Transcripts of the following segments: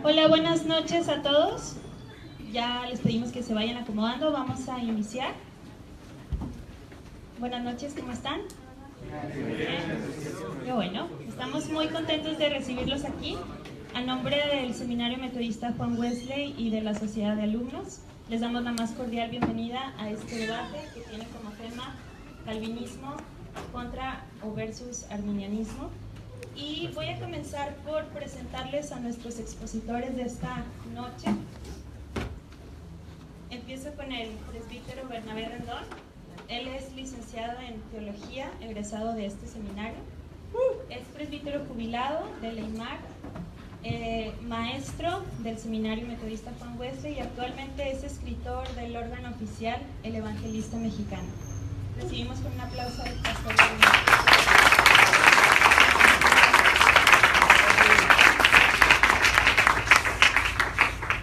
Hola, buenas noches a todos. Ya les pedimos que se vayan acomodando. Vamos a iniciar. Buenas noches, ¿cómo están? Bien. Qué bueno. Estamos muy contentos de recibirlos aquí. A nombre del Seminario Metodista Juan Wesley y de la Sociedad de Alumnos, les damos la más cordial bienvenida a este debate que tiene como tema Calvinismo contra o versus Arminianismo. Y voy a comenzar por presentarles a nuestros expositores de esta noche. Empiezo con el presbítero Bernabé Rendón. Él es licenciado en Teología, egresado de este seminario. Es presbítero jubilado de Leimar, maestro del Seminario Metodista Juan Wesley y actualmente es escritor del órgano oficial El Evangelista Mexicano. Recibimos con un aplauso al pastor Bernabé.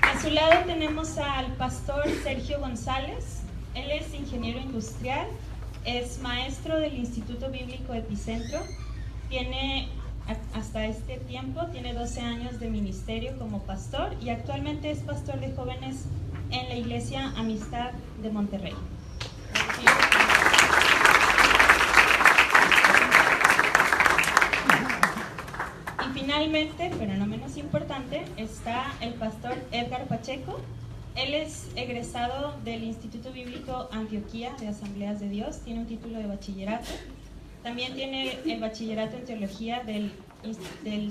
A su lado tenemos al pastor Sergio González. Él es ingeniero industrial, es maestro del Instituto Bíblico Epicentro, hasta este tiempo tiene 12 años de ministerio como pastor y actualmente es pastor de jóvenes en la Iglesia Amistad de Monterrey. Y finalmente, pero no menos importante, está el pastor Edgar Pacheco. Él es egresado del Instituto Bíblico Antioquía de Asambleas de Dios, tiene un título de bachillerato. También tiene el bachillerato en teología del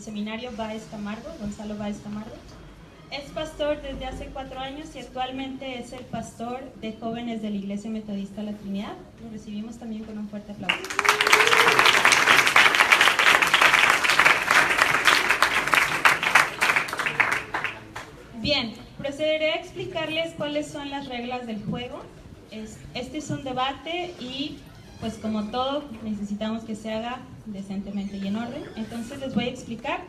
seminario Báez Camargo, Gonzalo Báez Camargo. Es pastor desde hace 4 años y actualmente es el pastor de jóvenes de la Iglesia Metodista La Trinidad. Lo recibimos también con un fuerte aplauso. Bien, procederé a explicarles cuáles son las reglas del juego. Este es un debate y pues como todo necesitamos que se haga decentemente y en orden. Entonces les voy a explicar.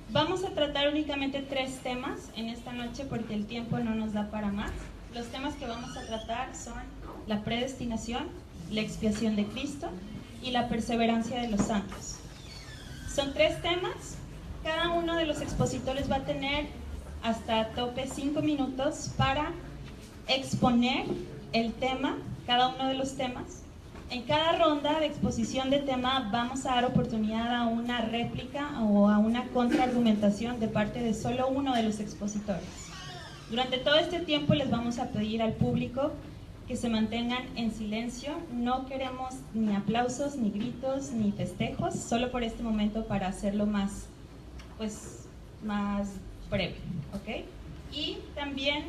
Vamos a tratar únicamente 3 temas en esta noche porque el tiempo no nos da para más. Los temas que vamos a tratar son la predestinación, la expiación de Cristo y la perseverancia de los santos. Son 3 temas. Cada uno de los expositores va a tener hasta tope 5 minutos para exponer el tema, cada uno de los temas. En cada ronda de exposición de tema vamos a dar oportunidad a una réplica o a una contraargumentación de parte de solo uno de los expositores. Durante todo este tiempo les vamos a pedir al público que se mantengan en silencio. No queremos ni aplausos, ni gritos, ni festejos, solo por este momento para hacerlo más breve, ¿ok? Y también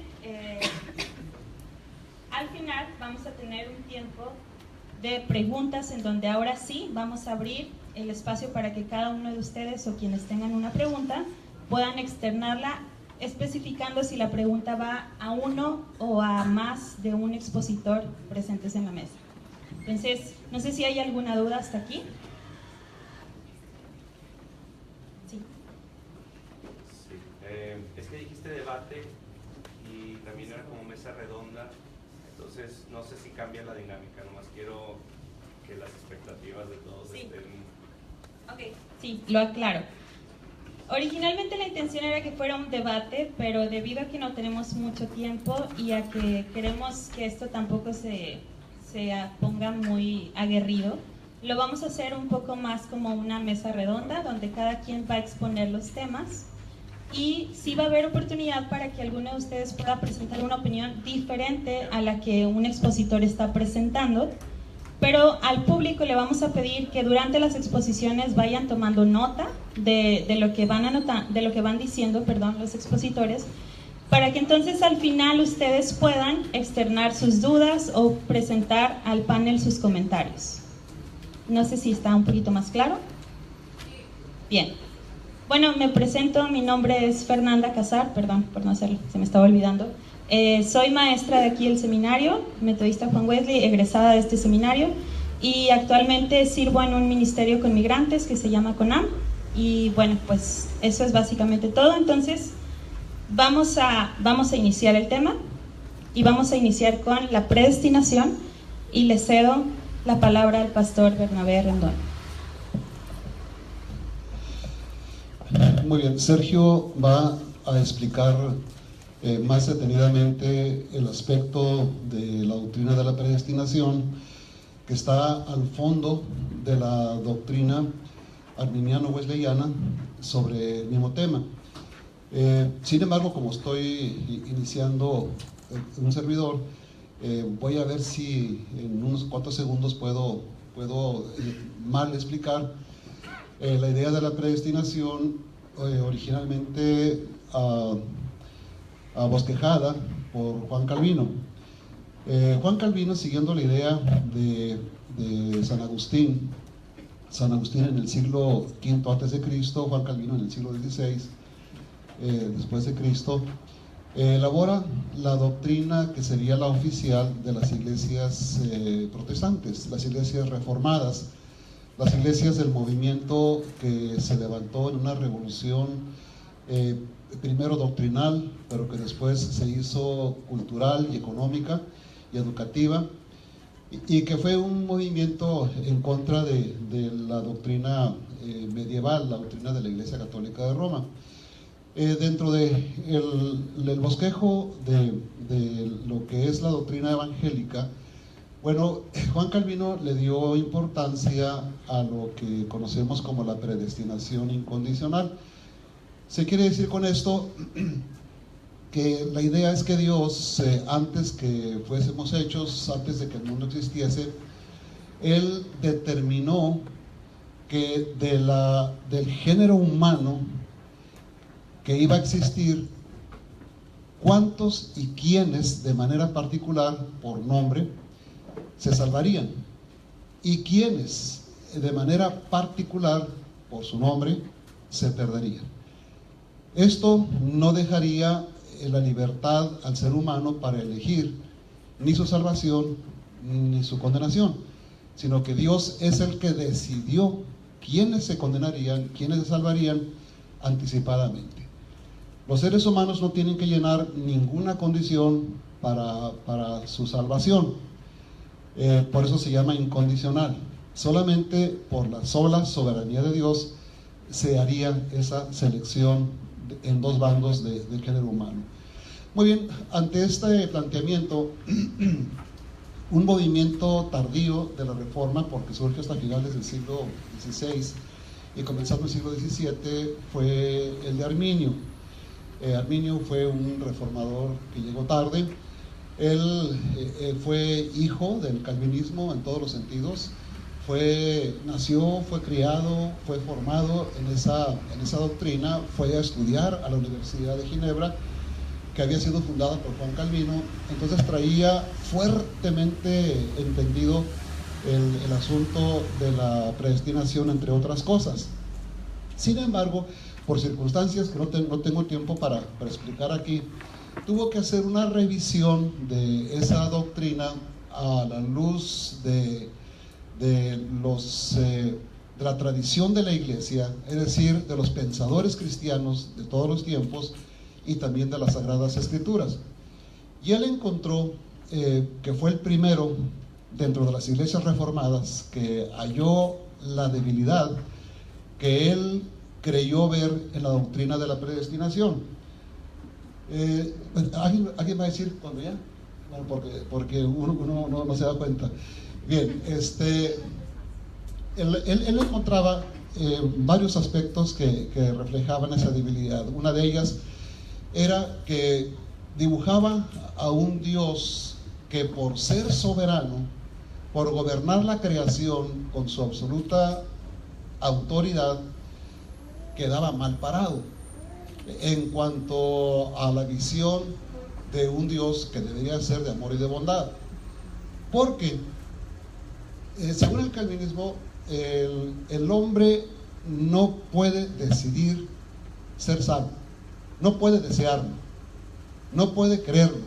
al final vamos a tener un tiempo de preguntas en donde ahora sí vamos a abrir el espacio para que cada uno de ustedes o quienes tengan una pregunta puedan externarla, especificando si la pregunta va a uno o a más de un expositor presentes en la mesa. Entonces, no sé si hay alguna duda hasta aquí. Sí. Es que dijiste debate y también era como mesa redonda, entonces no sé si cambia la dinámica, nomás quiero que las expectativas de todos estén... Ok, sí, lo aclaro. Originalmente la intención era que fuera un debate, pero debido a que no tenemos mucho tiempo y a que queremos que esto tampoco se ponga muy aguerrido, lo vamos a hacer un poco más como una mesa redonda, donde cada quien va a exponer los temas. Y sí va a haber oportunidad para que alguno de ustedes pueda presentar una opinión diferente a la que un expositor está presentando, pero al público le vamos a pedir que durante las exposiciones vayan tomando nota de lo que van diciendo, los expositores, para que entonces al final ustedes puedan externar sus dudas o presentar al panel sus comentarios. No sé si está un poquito más claro. Bien. Bueno, me presento, mi nombre es Fernanda Casar, perdón por no hacerlo, se me estaba olvidando. Soy maestra de aquí del seminario, Metodista Juan Wesley, egresada de este seminario, y actualmente sirvo en un ministerio con migrantes que se llama CONAM, y bueno, pues eso es básicamente todo. Entonces vamos a iniciar el tema, y vamos a iniciar con la predestinación, y le cedo la palabra al pastor Bernabé Rendón. Muy bien, Sergio va a explicar más detenidamente el aspecto de la doctrina de la predestinación que está al fondo de la doctrina arminiano-wesleyana sobre el mismo tema. Sin embargo, como estoy iniciando un servidor, voy a ver si en unos cuantos segundos puedo mal explicar la idea de la predestinación originalmente bosquejada por Juan Calvino. Juan Calvino, siguiendo la idea de San Agustín en el siglo V antes de Cristo, Juan Calvino en el siglo XVI después de Cristo, elabora la doctrina que sería la oficial de las iglesias protestantes, las iglesias reformadas, las iglesias del movimiento que se levantó en una revolución primero doctrinal, pero que después se hizo cultural y económica y educativa, y que fue un movimiento en contra de la doctrina medieval, la doctrina de la Iglesia Católica de Roma. Dentro del bosquejo de lo que es la doctrina evangélica, bueno, Juan Calvino le dio importancia a lo que conocemos como la predestinación incondicional. Se quiere decir con esto que la idea es que Dios, antes que fuésemos hechos, antes de que el mundo existiese, Él determinó que del género humano que iba a existir, cuántos y quiénes de manera particular, por nombre, se salvarían, y quiénes de manera particular, por su nombre, se perderían. Esto no dejaría la libertad al ser humano para elegir ni su salvación ni su condenación, sino que Dios es el que decidió quiénes se condenarían, quiénes se salvarían anticipadamente. Los seres humanos no tienen que llenar ninguna condición para su salvación. Por eso se llama incondicional. Solamente por la sola soberanía de Dios se haría esa selección en dos bandos del género humano. Muy bien, ante este planteamiento, un movimiento tardío de la Reforma, porque surge hasta finales del siglo XVI y comenzando el siglo XVII, fue el de Arminio. Arminio fue un reformador que llegó tarde. Él fue hijo del calvinismo en todos los sentidos. Nació, fue criado, fue formado en esa doctrina, fue a estudiar a la Universidad de Ginebra, que había sido fundada por Juan Calvino. Entonces traía fuertemente entendido el asunto de la predestinación, entre otras cosas. Sin embargo, por circunstancias que no tengo tiempo para explicar aquí, tuvo que hacer una revisión de esa doctrina a la luz de la tradición de la Iglesia, es decir, de los pensadores cristianos de todos los tiempos y también de las Sagradas Escrituras. Y él encontró que fue el primero dentro de las iglesias reformadas que halló la debilidad que él creyó ver en la doctrina de la predestinación. ¿Alguien va a decir cuándo ya? Bueno, porque uno no se da cuenta. Bien, él encontraba varios aspectos que reflejaban esa debilidad. Una de ellas era que dibujaba a un Dios que, por ser soberano, por gobernar la creación con su absoluta autoridad, quedaba mal parado en cuanto a la visión de un Dios que debería ser de amor y de bondad. Porque según el calvinismo, el hombre no puede decidir ser salvo, no puede desearlo, no puede creerlo,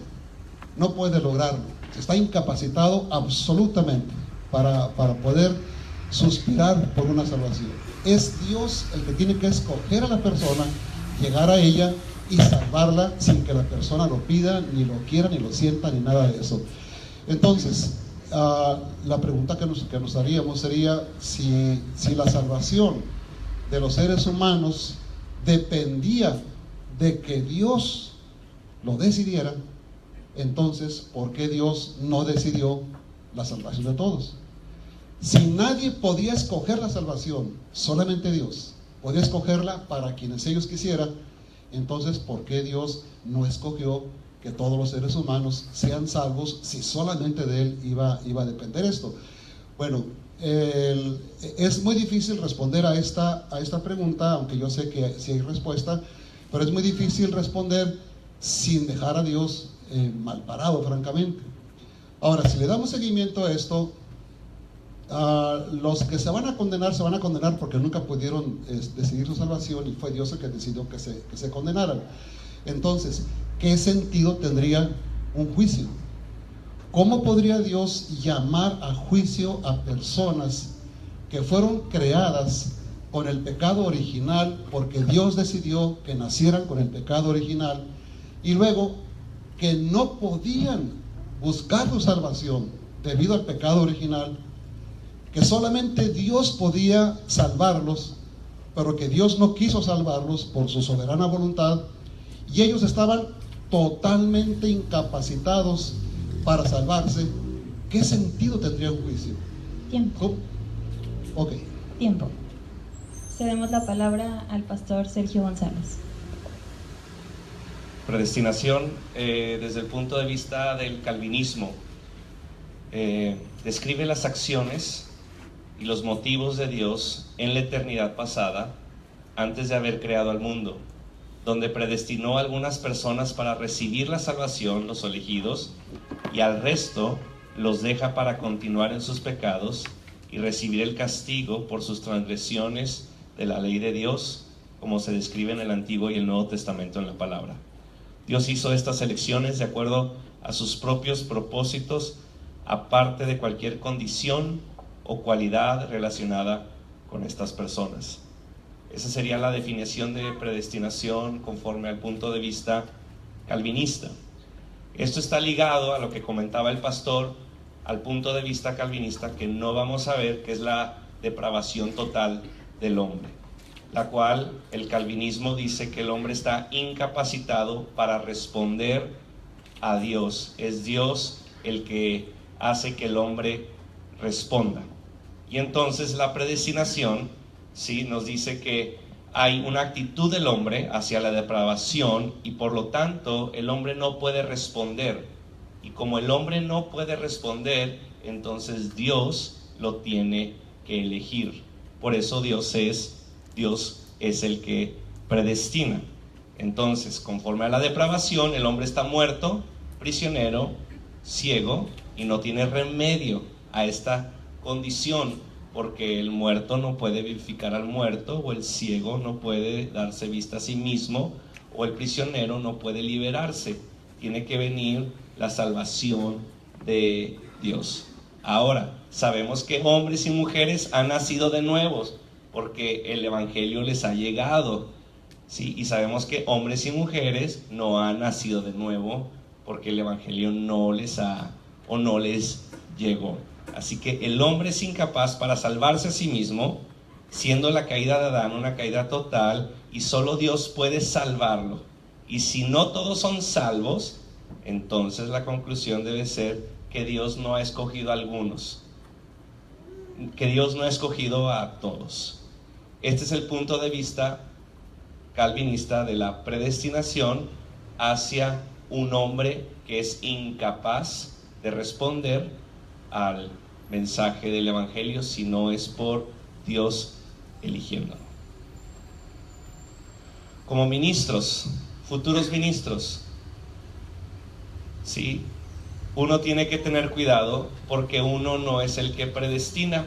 no puede lograrlo. Está incapacitado absolutamente para poder suspirar por una salvación. Es Dios el que tiene que escoger a la persona, llegar a ella y salvarla sin que la persona lo pida, ni lo quiera, ni lo sienta, ni nada de eso. Entonces, la pregunta que nos haríamos sería si la salvación de los seres humanos dependía de que Dios lo decidiera, entonces, ¿por qué Dios no decidió la salvación de todos? Si nadie podía escoger la salvación, solamente Dios podía escogerla para quienes ellos quisieran, entonces, ¿por qué Dios no escogió que todos los seres humanos sean salvos si solamente de Él iba a depender esto? Bueno, es muy difícil responder a esta pregunta, aunque yo sé que sí hay respuesta, pero es muy difícil responder sin dejar a Dios mal parado, francamente. Ahora, si le damos seguimiento a esto, los que se van a condenar porque nunca pudieron decidir su salvación, y fue Dios el que decidió que se condenaran. Entonces, ¿qué sentido tendría un juicio? ¿Cómo podría Dios llamar a juicio a personas que fueron creadas con el pecado original, porque Dios decidió que nacieran con el pecado original, y luego que no podían buscar su salvación debido al pecado original, que solamente Dios podía salvarlos, pero que Dios no quiso salvarlos por su soberana voluntad, y ellos estaban totalmente incapacitados para salvarse? ¿Qué sentido tendría un juicio? Tiempo. Ok. Tiempo. Cedemos la palabra al pastor Sergio González. Predestinación, desde el punto de vista del calvinismo, describe las acciones y los motivos de Dios en la eternidad pasada, antes de haber creado al mundo, donde predestinó a algunas personas para recibir la salvación, los elegidos, y al resto los deja para continuar en sus pecados y recibir el castigo por sus transgresiones de la ley de Dios, como se describe en el Antiguo y el Nuevo Testamento en la palabra. Dios hizo estas elecciones de acuerdo a sus propios propósitos, aparte de cualquier condición o cualidad relacionada con estas personas. Esa sería la definición de predestinación conforme al punto de vista calvinista. Esto está ligado a lo que comentaba el pastor, al punto de vista calvinista que no vamos a ver, que es la depravación total del hombre, la cual el calvinismo dice que el hombre está incapacitado para responder a Dios. Es Dios el que hace que el hombre responda. Y entonces la predestinación, ¿sí?, nos dice que hay una actitud del hombre hacia la depravación y por lo tanto el hombre no puede responder. Y como el hombre no puede responder, entonces Dios lo tiene que elegir. Por eso Dios es el que predestina. Entonces, conforme a la depravación, el hombre está muerto, prisionero, ciego, y no tiene remedio a esta condición, porque el muerto no puede vivificar al muerto, o el ciego no puede darse vista a sí mismo, o el prisionero no puede liberarse. Tiene que venir la salvación de Dios. Ahora, sabemos que hombres y mujeres han nacido de nuevos, porque el evangelio les ha llegado, ¿sí? Y sabemos que hombres y mujeres no han nacido de nuevo, porque el evangelio no les llegó. Así que el hombre es incapaz para salvarse a sí mismo, siendo la caída de Adán una caída total, y solo Dios puede salvarlo. Y si no todos son salvos, entonces la conclusión debe ser que Dios no ha escogido a algunos, que Dios no ha escogido a todos. Este es el punto de vista calvinista de la predestinación hacia un hombre que es incapaz de responder al mensaje del evangelio si no es por Dios eligiéndolo. Como ministros, futuros ministros, sí, uno tiene que tener cuidado porque uno no es el que predestina.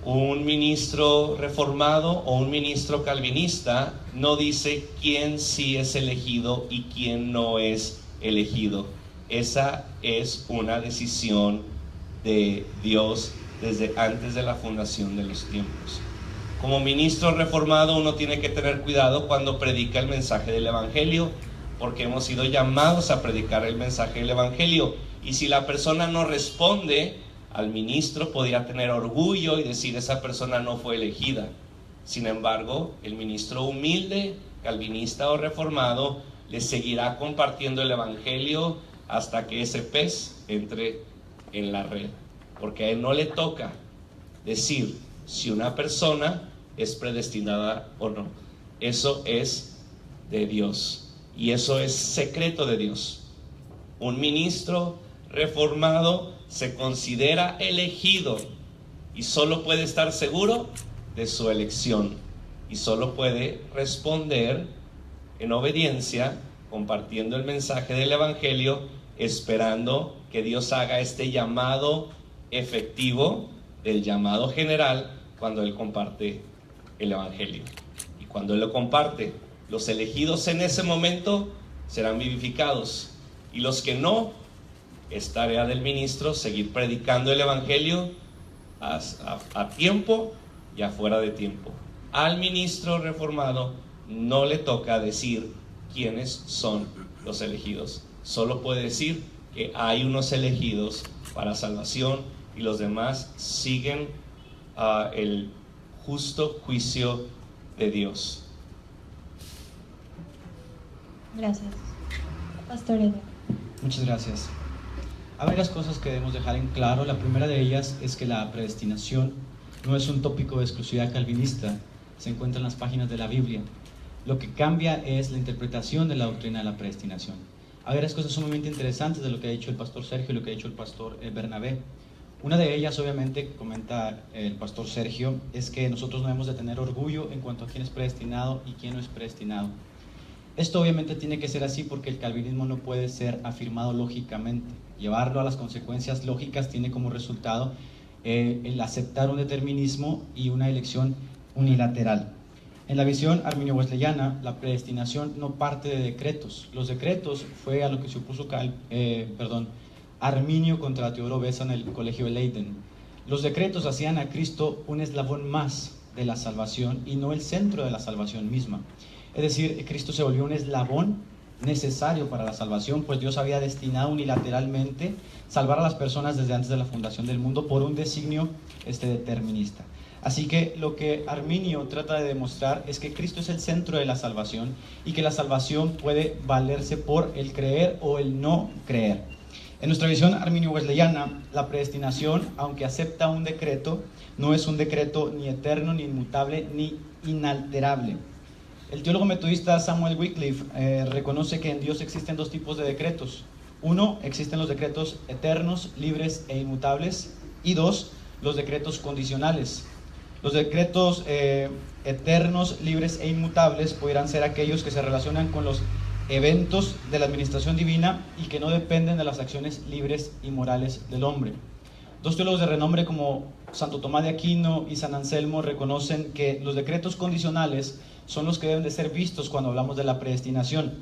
Un ministro reformado o un ministro calvinista no dice quién sí es elegido y quién no es elegido. Esa es una decisión de Dios desde antes de la fundación de los tiempos. Como ministro reformado uno tiene que tener cuidado cuando predica el mensaje del evangelio, porque hemos sido llamados a predicar el mensaje del evangelio, y si la persona no responde, al ministro podría tener orgullo y decir esa persona no fue elegida, Sin embargo, el ministro humilde, calvinista o reformado, le seguirá compartiendo el evangelio hasta que ese pez entre en la red, porque a él no le toca decir si una persona es predestinada o no. Eso es de Dios y eso es secreto de Dios. Un ministro reformado se considera elegido y solo puede estar seguro de su elección y solo puede responder en obediencia, compartiendo el mensaje del evangelio, esperando que Dios haga este llamado efectivo del llamado general cuando Él comparte el evangelio. Y cuando Él lo comparte, los elegidos en ese momento serán vivificados, y los que no, es tarea del ministro seguir predicando el evangelio a tiempo y afuera de tiempo. Al ministro reformado no le toca decir quiénes son los elegidos, solo puede decir que hay unos elegidos para salvación y los demás siguen el justo juicio de Dios. Gracias. Pastor Edo. Muchas gracias. Hay varias cosas que debemos dejar en claro. La primera de ellas es que la predestinación no es un tópico de exclusividad calvinista, se encuentra en las páginas de la Biblia. Lo que cambia es la interpretación de la doctrina de la predestinación. Hay varias cosas sumamente interesantes de lo que ha dicho el pastor Sergio y lo que ha dicho el pastor Bernabé. Una de ellas, obviamente, que comenta el pastor Sergio, es que nosotros no debemos de tener orgullo en cuanto a quién es predestinado y quién no es predestinado. Esto obviamente tiene que ser así porque el calvinismo no puede ser afirmado lógicamente. Llevarlo a las consecuencias lógicas tiene como resultado el aceptar un determinismo y una elección unilateral. En la visión arminio-wesleyana, la predestinación no parte de decretos. Los decretos fue a lo que se opuso Arminio contra Teodoro Beza en el colegio de Leiden. Los decretos hacían a Cristo un eslabón más de la salvación y no el centro de la salvación misma. Es decir, Cristo se volvió un eslabón necesario para la salvación, pues Dios había destinado unilateralmente salvar a las personas desde antes de la fundación del mundo por un designio determinista. Así que lo que Arminio trata de demostrar es que Cristo es el centro de la salvación y que la salvación puede valerse por el creer o el no creer. En nuestra visión arminio-wesleyana, la predestinación, aunque acepta un decreto, no es un decreto ni eterno, ni inmutable, ni inalterable. El teólogo metodista Samuel Wycliffe reconoce que en Dios existen dos tipos de decretos. Uno, existen los decretos eternos, libres e inmutables. Y dos, los decretos condicionales. Los decretos eternos, libres e inmutables podrán ser aquellos que se relacionan con los eventos de la administración divina y que no dependen de las acciones libres y morales del hombre. Dos teólogos de renombre como Santo Tomás de Aquino y San Anselmo reconocen que los decretos condicionales son los que deben de ser vistos cuando hablamos de la predestinación.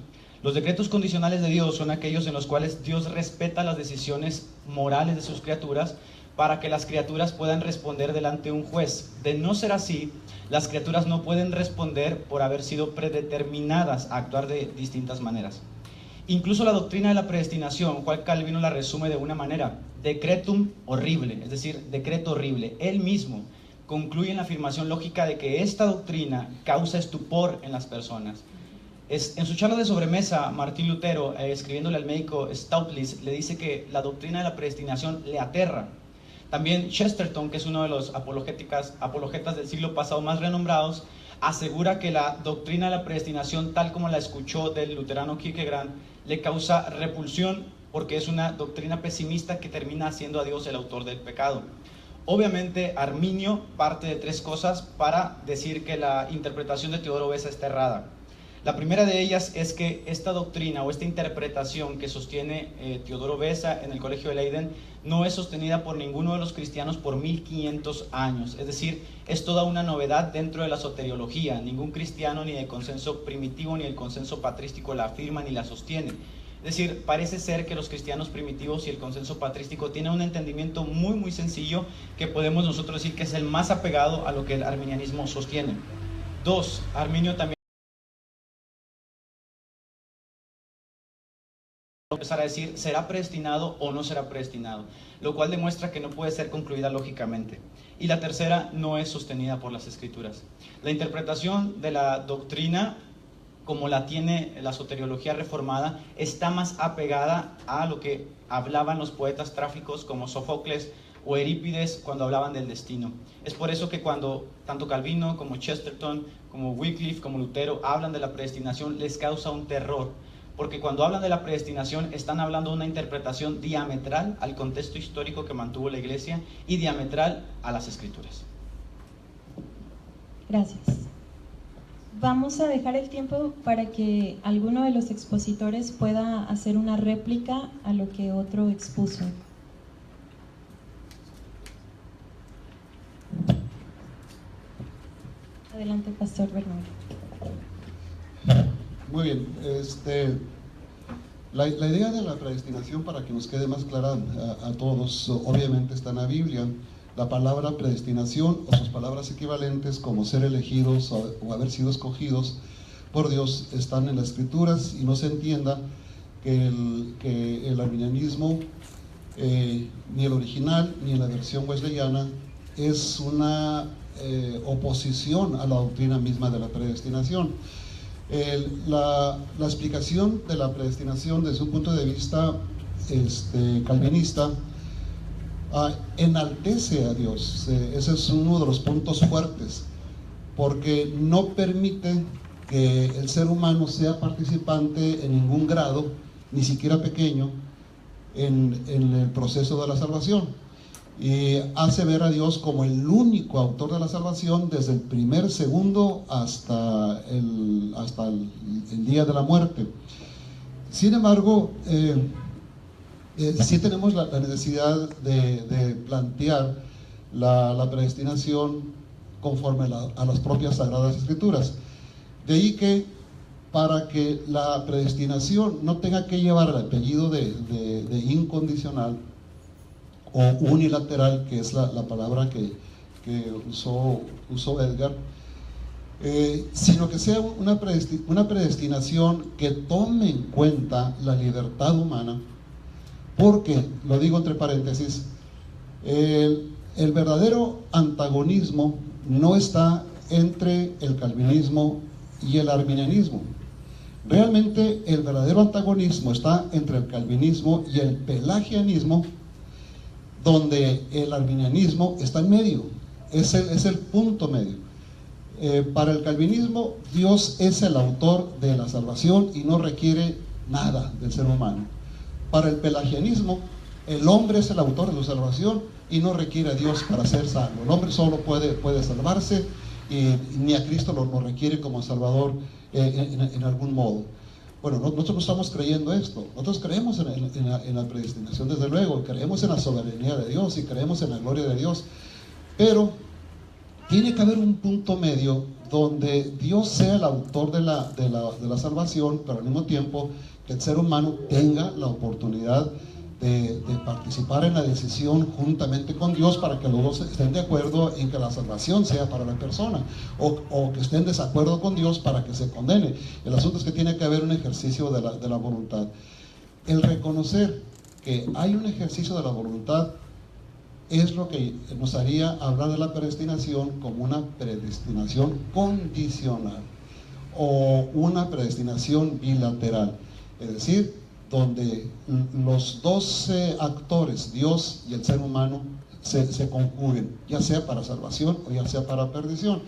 Los decretos condicionales de Dios son aquellos en los cuales Dios respeta las decisiones morales de sus criaturas para que las criaturas puedan responder delante de un juez. De no ser así, las criaturas no pueden responder por haber sido predeterminadas a actuar de distintas maneras. Incluso la doctrina de la predestinación, Juan Calvino la resume de una manera: decretum horrible, es decir, decreto horrible. Él mismo concluye en la afirmación lógica de que esta doctrina causa estupor en las personas. En su charla de sobremesa, Martín Lutero, escribiéndole al médico Staupitz, le dice que la doctrina de la predestinación le aterra. También Chesterton, que es uno de los apologetas del siglo pasado más renombrados, asegura que la doctrina de la predestinación, tal como la escuchó del luterano Kierkegaard, le causa repulsión porque es una doctrina pesimista que termina haciendo a Dios el autor del pecado. Obviamente, Arminio parte de tres cosas para decir que la interpretación de Teodoro Beza está errada. La primera de ellas es que esta doctrina o esta interpretación que sostiene Teodoro Beza en el colegio de Leiden no es sostenida por ninguno de los cristianos por 1500 años. Es decir, es toda una novedad dentro de la soteriología. Ningún cristiano ni de consenso primitivo ni el consenso patrístico la afirma ni la sostiene. Es decir, parece ser que los cristianos primitivos y el consenso patrístico tienen un entendimiento muy muy sencillo que podemos nosotros decir que es el más apegado a lo que el arminianismo sostiene. Dos, Arminio también empezar a decir, ¿será predestinado o no será predestinado? Lo cual demuestra que no puede ser concluida lógicamente. Y la tercera, no es sostenida por las Escrituras. La interpretación de la doctrina, como la tiene la soteriología reformada, está más apegada a lo que hablaban los poetas trágicos como Sófocles o Eurípides cuando hablaban del destino. Es por eso que cuando tanto Calvino como Chesterton, como Wycliffe, como Lutero hablan de la predestinación, les causa un terror, porque cuando hablan de la predestinación están hablando de una interpretación diametral al contexto histórico que mantuvo la Iglesia y diametral a las Escrituras. Gracias. Vamos a dejar el tiempo para que alguno de los expositores pueda hacer una réplica a lo que otro expuso. Adelante, Pastor Bernardo. Muy bien, la idea de la predestinación, para que nos quede más clara a todos, obviamente está en la Biblia. La palabra predestinación o sus palabras equivalentes como ser elegidos o haber sido escogidos por Dios están en las Escrituras, y no se entienda que el arminianismo, ni el original ni en la versión wesleyana, es una oposición a la doctrina misma de la predestinación. La explicación de la predestinación desde un punto de vista calvinista enaltece a Dios. Ese es uno de los puntos fuertes, porque no permite que el ser humano sea participante en ningún grado, ni siquiera pequeño, en el proceso de la salvación, y hace ver a Dios como el único autor de la salvación desde el primer segundo hasta el día de la muerte. Sin embargo, sí tenemos la necesidad de plantear la predestinación conforme a las propias Sagradas Escrituras. De ahí que para que la predestinación no tenga que llevar el apellido de incondicional o unilateral, que es la palabra que usó Edgar, sino que sea una predestinación que tome en cuenta la libertad humana, porque, lo digo entre paréntesis, el verdadero antagonismo no está entre el calvinismo y el arminianismo. Realmente el verdadero antagonismo está entre el calvinismo y el pelagianismo, donde el arminianismo está en medio, es el punto medio. Para el calvinismo, Dios es el autor de la salvación y no requiere nada del ser humano. Para el pelagianismo, el hombre es el autor de su salvación y no requiere a Dios para ser salvo. El hombre solo puede salvarse, y ni a Cristo lo requiere como Salvador en algún modo. Bueno, nosotros no estamos creyendo esto. Nosotros creemos en la predestinación, desde luego, creemos en la soberanía de Dios y creemos en la gloria de Dios, pero tiene que haber un punto medio donde Dios sea el autor de la salvación, pero al mismo tiempo que el ser humano tenga la oportunidad de participar en la decisión juntamente con Dios, para que los dos estén de acuerdo en que la salvación sea para la persona, o que estén en desacuerdo con Dios para que se condene. El asunto es que tiene que haber un ejercicio de la voluntad. El reconocer que hay un ejercicio de la voluntad es lo que nos haría hablar de la predestinación como una predestinación condicional o una predestinación bilateral, es decir, donde los dos actores, Dios y el ser humano, se conjuguen, ya sea para salvación o ya sea para perdición.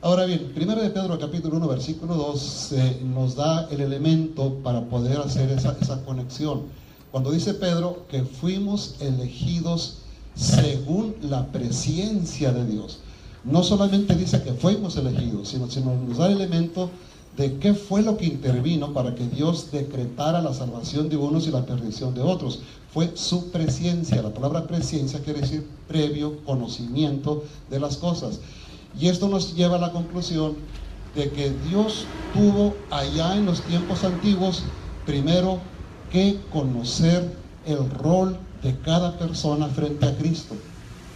Ahora bien, 1 de Pedro capítulo 1 versículo 2 nos da el elemento para poder hacer esa conexión. Cuando dice Pedro que fuimos elegidos según la presciencia de Dios, no solamente dice que fuimos elegidos, sino nos da el elemento de qué fue lo que intervino para que Dios decretara la salvación de unos y la perdición de otros. Fue su presciencia. La palabra presciencia quiere decir previo conocimiento de las cosas. Y esto nos lleva a la conclusión de que Dios tuvo allá en los tiempos antiguos primero que conocer el rol de cada persona frente a Cristo,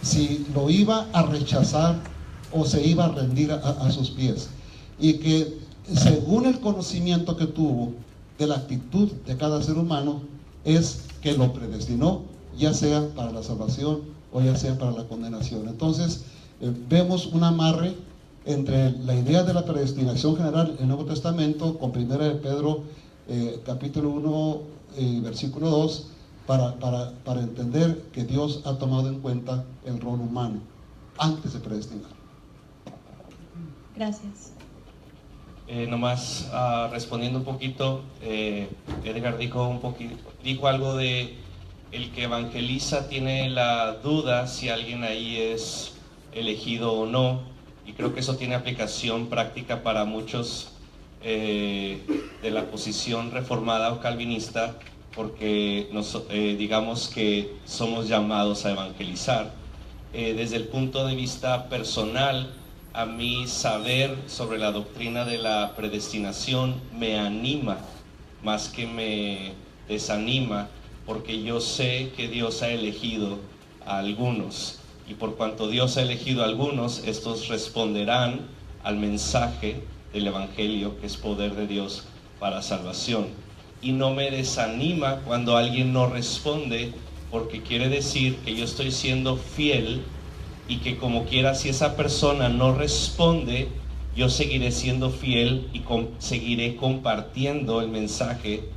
si lo iba a rechazar o se iba a rendir a sus pies, y que según el conocimiento que tuvo, de la actitud de cada ser humano es que lo predestinó, ya sea para la salvación o ya sea para la condenación. Entonces, vemos un amarre entre la idea de la predestinación general en el Nuevo Testamento con 1 de Pedro capítulo 1 versículo 2 para entender que Dios ha tomado en cuenta el rol humano antes de predestinar. Gracias. Nomás respondiendo un poquito, Edgar dijo algo de el que evangeliza tiene la duda si alguien ahí es elegido o no, y creo que eso tiene aplicación práctica para muchos de la posición reformada o calvinista, porque digamos que somos llamados a evangelizar. Desde el punto de vista personal, a mí saber sobre la doctrina de la predestinación me anima más que me desanima, porque yo sé que Dios ha elegido a algunos, y por cuanto Dios ha elegido a algunos, estos responderán al mensaje del Evangelio, que es poder de Dios para salvación. Y no me desanima cuando alguien no responde, porque quiere decir que yo estoy siendo fiel, y que como quiera, si esa persona no responde, yo seguiré siendo fiel y seguiré compartiendo el mensaje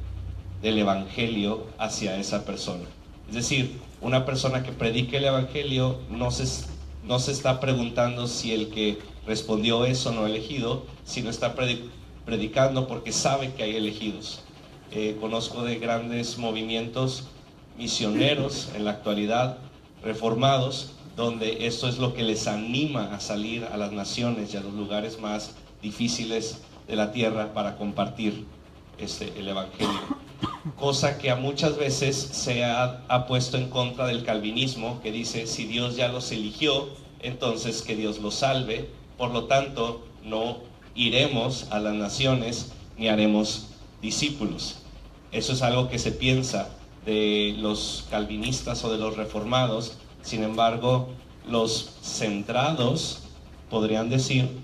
del Evangelio hacia esa persona. Es decir, una persona que predique el Evangelio no se está preguntando si el que respondió es o no elegido, sino está predicando porque sabe que hay elegidos. Conozco de grandes movimientos misioneros en la actualidad, reformados, donde esto es lo que les anima a salir a las naciones y a los lugares más difíciles de la tierra para compartir el Evangelio. Cosa que a muchas veces se ha puesto en contra del calvinismo, que dice, si Dios ya los eligió, entonces que Dios los salve, por lo tanto no iremos a las naciones ni haremos discípulos. Eso es algo que se piensa de los calvinistas o de los reformados. Sin embargo, los centrados podrían decir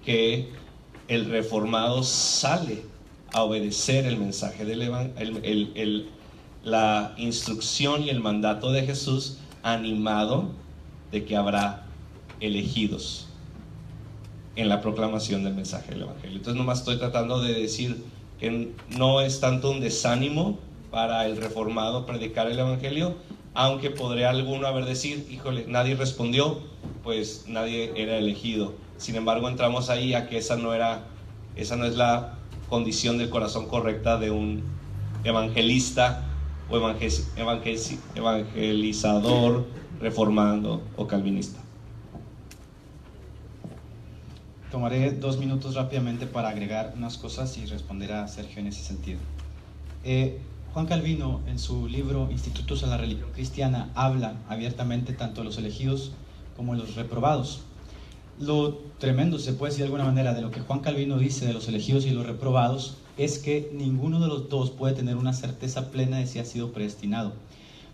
que el reformado sale a obedecer el mensaje del la instrucción y el mandato de Jesús, animado de que habrá elegidos en la proclamación del mensaje del Evangelio. Entonces nomás estoy tratando de decir que no es tanto un desánimo para el reformado predicar el Evangelio, aunque podría alguno haber decir, híjole, nadie respondió, pues nadie era elegido. Sin embargo, entramos ahí a que esa no es la condición del corazón correcta de un evangelista o evangelizador, reformando o calvinista. Tomaré 2 minutos rápidamente para agregar unas cosas y responder a Sergio en ese sentido. Juan Calvino, en su libro Institutos a la Religión Cristiana, habla abiertamente tanto de los elegidos como de los reprobados. Lo tremendo, se puede decir de alguna manera, de lo que Juan Calvino dice de los elegidos y los reprobados es que ninguno de los dos puede tener una certeza plena de si ha sido predestinado,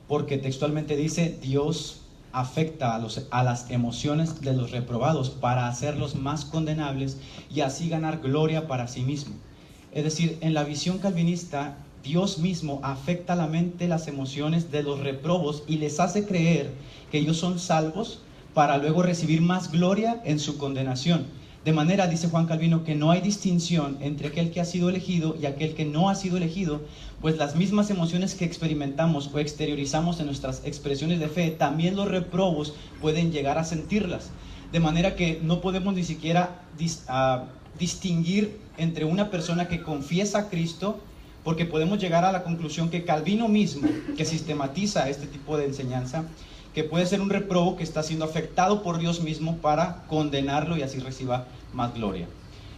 porque textualmente dice, Dios afecta a las emociones de los reprobados para hacerlos más condenables y así ganar gloria para sí mismo. Es decir, en la visión calvinista, Dios mismo afecta la mente, las emociones de los reprobos y les hace creer que ellos son salvos para luego recibir más gloria en su condenación. De manera, dice Juan Calvino, que no hay distinción entre aquel que ha sido elegido y aquel que no ha sido elegido, pues las mismas emociones que experimentamos o exteriorizamos en nuestras expresiones de fe, también los reprobos pueden llegar a sentirlas. De manera que no podemos ni siquiera distinguir entre una persona que confiesa a Cristo, porque podemos llegar a la conclusión que Calvino mismo, que sistematiza este tipo de enseñanza, que puede ser un reprobo que está siendo afectado por Dios mismo para condenarlo y así reciba más gloria.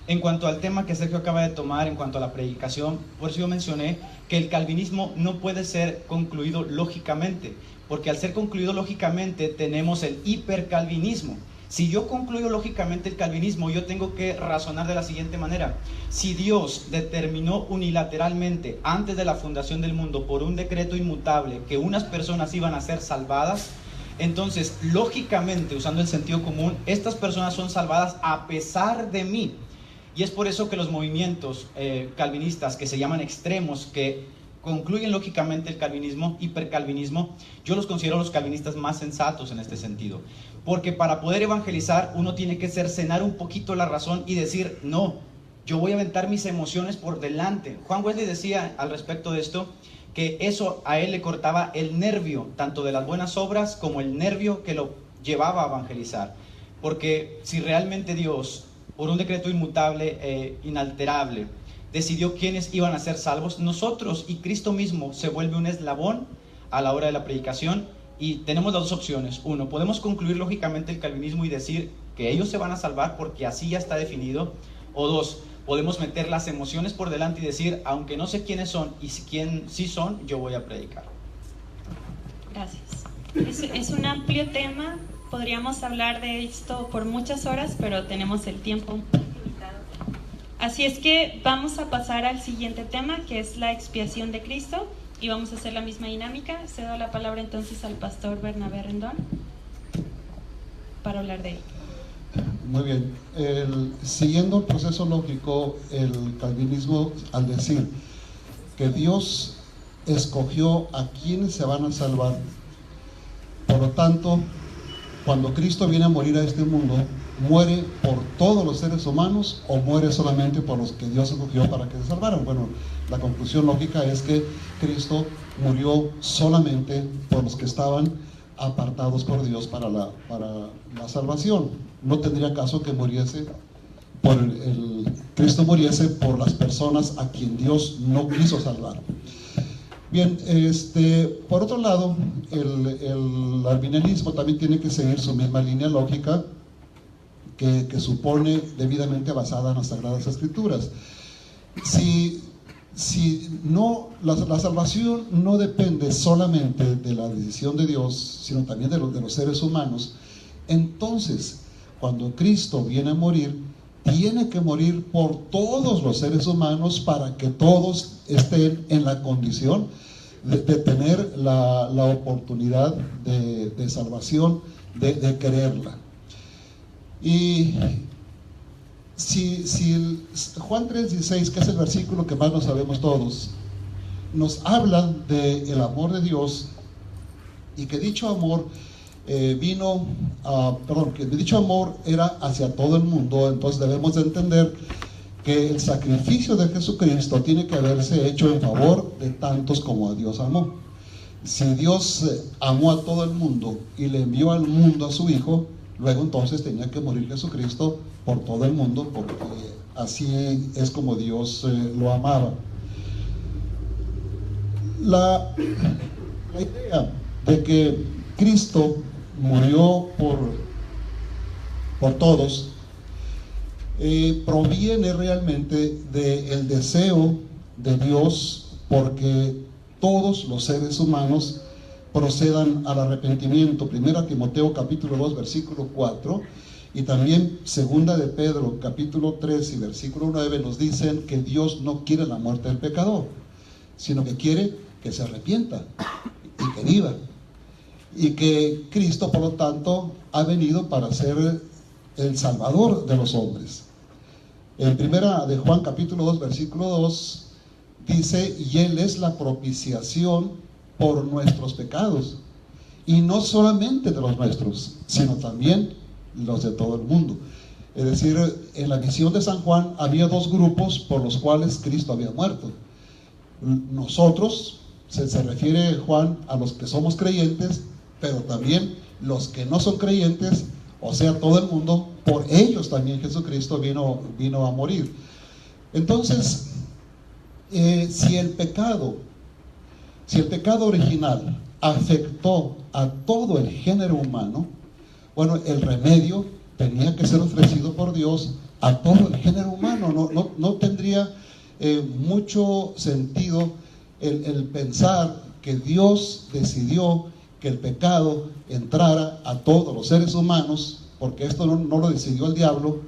En cuanto al tema que Sergio acaba de tomar, en cuanto a la predicación, por eso yo mencioné que el calvinismo no puede ser concluido lógicamente, porque al ser concluido lógicamente tenemos el hipercalvinismo. Si yo concluyo lógicamente el calvinismo, yo tengo que razonar de la siguiente manera. Si Dios determinó unilateralmente antes de la fundación del mundo por un decreto inmutable que unas personas iban a ser salvadas, entonces lógicamente, usando el sentido común, estas personas son salvadas a pesar de mí. Y es por eso que los movimientos calvinistas que se llaman extremos, que concluyen lógicamente el calvinismo, hipercalvinismo, yo los considero los calvinistas más sensatos en este sentido. Porque para poder evangelizar uno tiene que cercenar un poquito la razón y decir, no, yo voy a aventar mis emociones por delante. Juan Wesley decía al respecto de esto, que eso a él le cortaba el nervio, tanto de las buenas obras como el nervio que lo llevaba a evangelizar. Porque si realmente Dios, por un decreto inmutable e inalterable, decidió quiénes iban a ser salvos, nosotros y Cristo mismo se vuelve un eslabón a la hora de la predicación, y tenemos las dos opciones. Uno, podemos concluir lógicamente el calvinismo y decir que ellos se van a salvar porque así ya está definido. O dos, podemos meter las emociones por delante y decir, aunque no sé quiénes son y quién sí son, yo voy a predicar. Gracias. Es un amplio tema, podríamos hablar de esto por muchas horas, pero tenemos el tiempo limitado. Así es que vamos a pasar al siguiente tema, que es la expiación de Cristo, y vamos a hacer la misma dinámica. Cedo la palabra entonces al pastor Bernabé Rendón para hablar de él. Muy bien. Siguiendo el proceso lógico, el calvinismo, al decir que Dios escogió a quienes se van a salvar, por lo tanto, cuando Cristo viene a morir a este mundo, ¿muere por todos los seres humanos o muere solamente por los que Dios escogió para que se salvaran? Bueno, la conclusión lógica es que Cristo murió solamente por los que estaban apartados por Dios para la salvación. No tendría caso que muriese Cristo muriese por las personas a quien Dios no quiso salvar. Bien, por otro lado, el arminianismo también tiene que seguir su misma línea lógica que supone debidamente basada en las Sagradas Escrituras. Si no, la salvación no depende solamente de la decisión de Dios, sino también de los seres humanos, entonces, cuando Cristo viene a morir, tiene que morir por todos los seres humanos para que todos estén en la condición de tener la oportunidad de salvación, de quererla. Y si Juan 3:16, que es el versículo que más nos sabemos todos, nos habla del amor de Dios, y que dicho amor que dicho amor era hacia todo el mundo, entonces debemos de entender que el sacrificio de Jesucristo tiene que haberse hecho en favor de tantos como a Dios amó. Si Dios amó a todo el mundo y le envió al mundo a su Hijo, luego entonces tenía que morir Jesucristo por todo el mundo, porque así es como Dios lo amaba. La idea de que Cristo murió por todos proviene realmente del deseo de Dios porque todos los seres humanos procedan al arrepentimiento. Primera Timoteo capítulo 2 versículo 4 y también segunda de Pedro capítulo 3 y versículo 9 nos dicen que Dios no quiere la muerte del pecador, sino que quiere que se arrepienta y que viva, y que Cristo por lo tanto ha venido para ser el Salvador de los hombres. En primera de Juan capítulo 2 versículo 2 dice: y Él es la propiciación por nuestros pecados, y no solamente de los nuestros, sino también los de todo el mundo. Es decir, en la visión de San Juan había dos grupos por los cuales Cristo había muerto. Nosotros, se refiere Juan a los que somos creyentes, pero también los que no son creyentes, o sea, todo el mundo, por ellos también Jesucristo vino a morir. Entonces, si el pecado original afectó a todo el género humano, bueno, el remedio tenía que ser ofrecido por Dios a todo el género humano. No tendría mucho sentido el pensar que Dios decidió que el pecado entrara a todos los seres humanos, porque esto no lo decidió el diablo,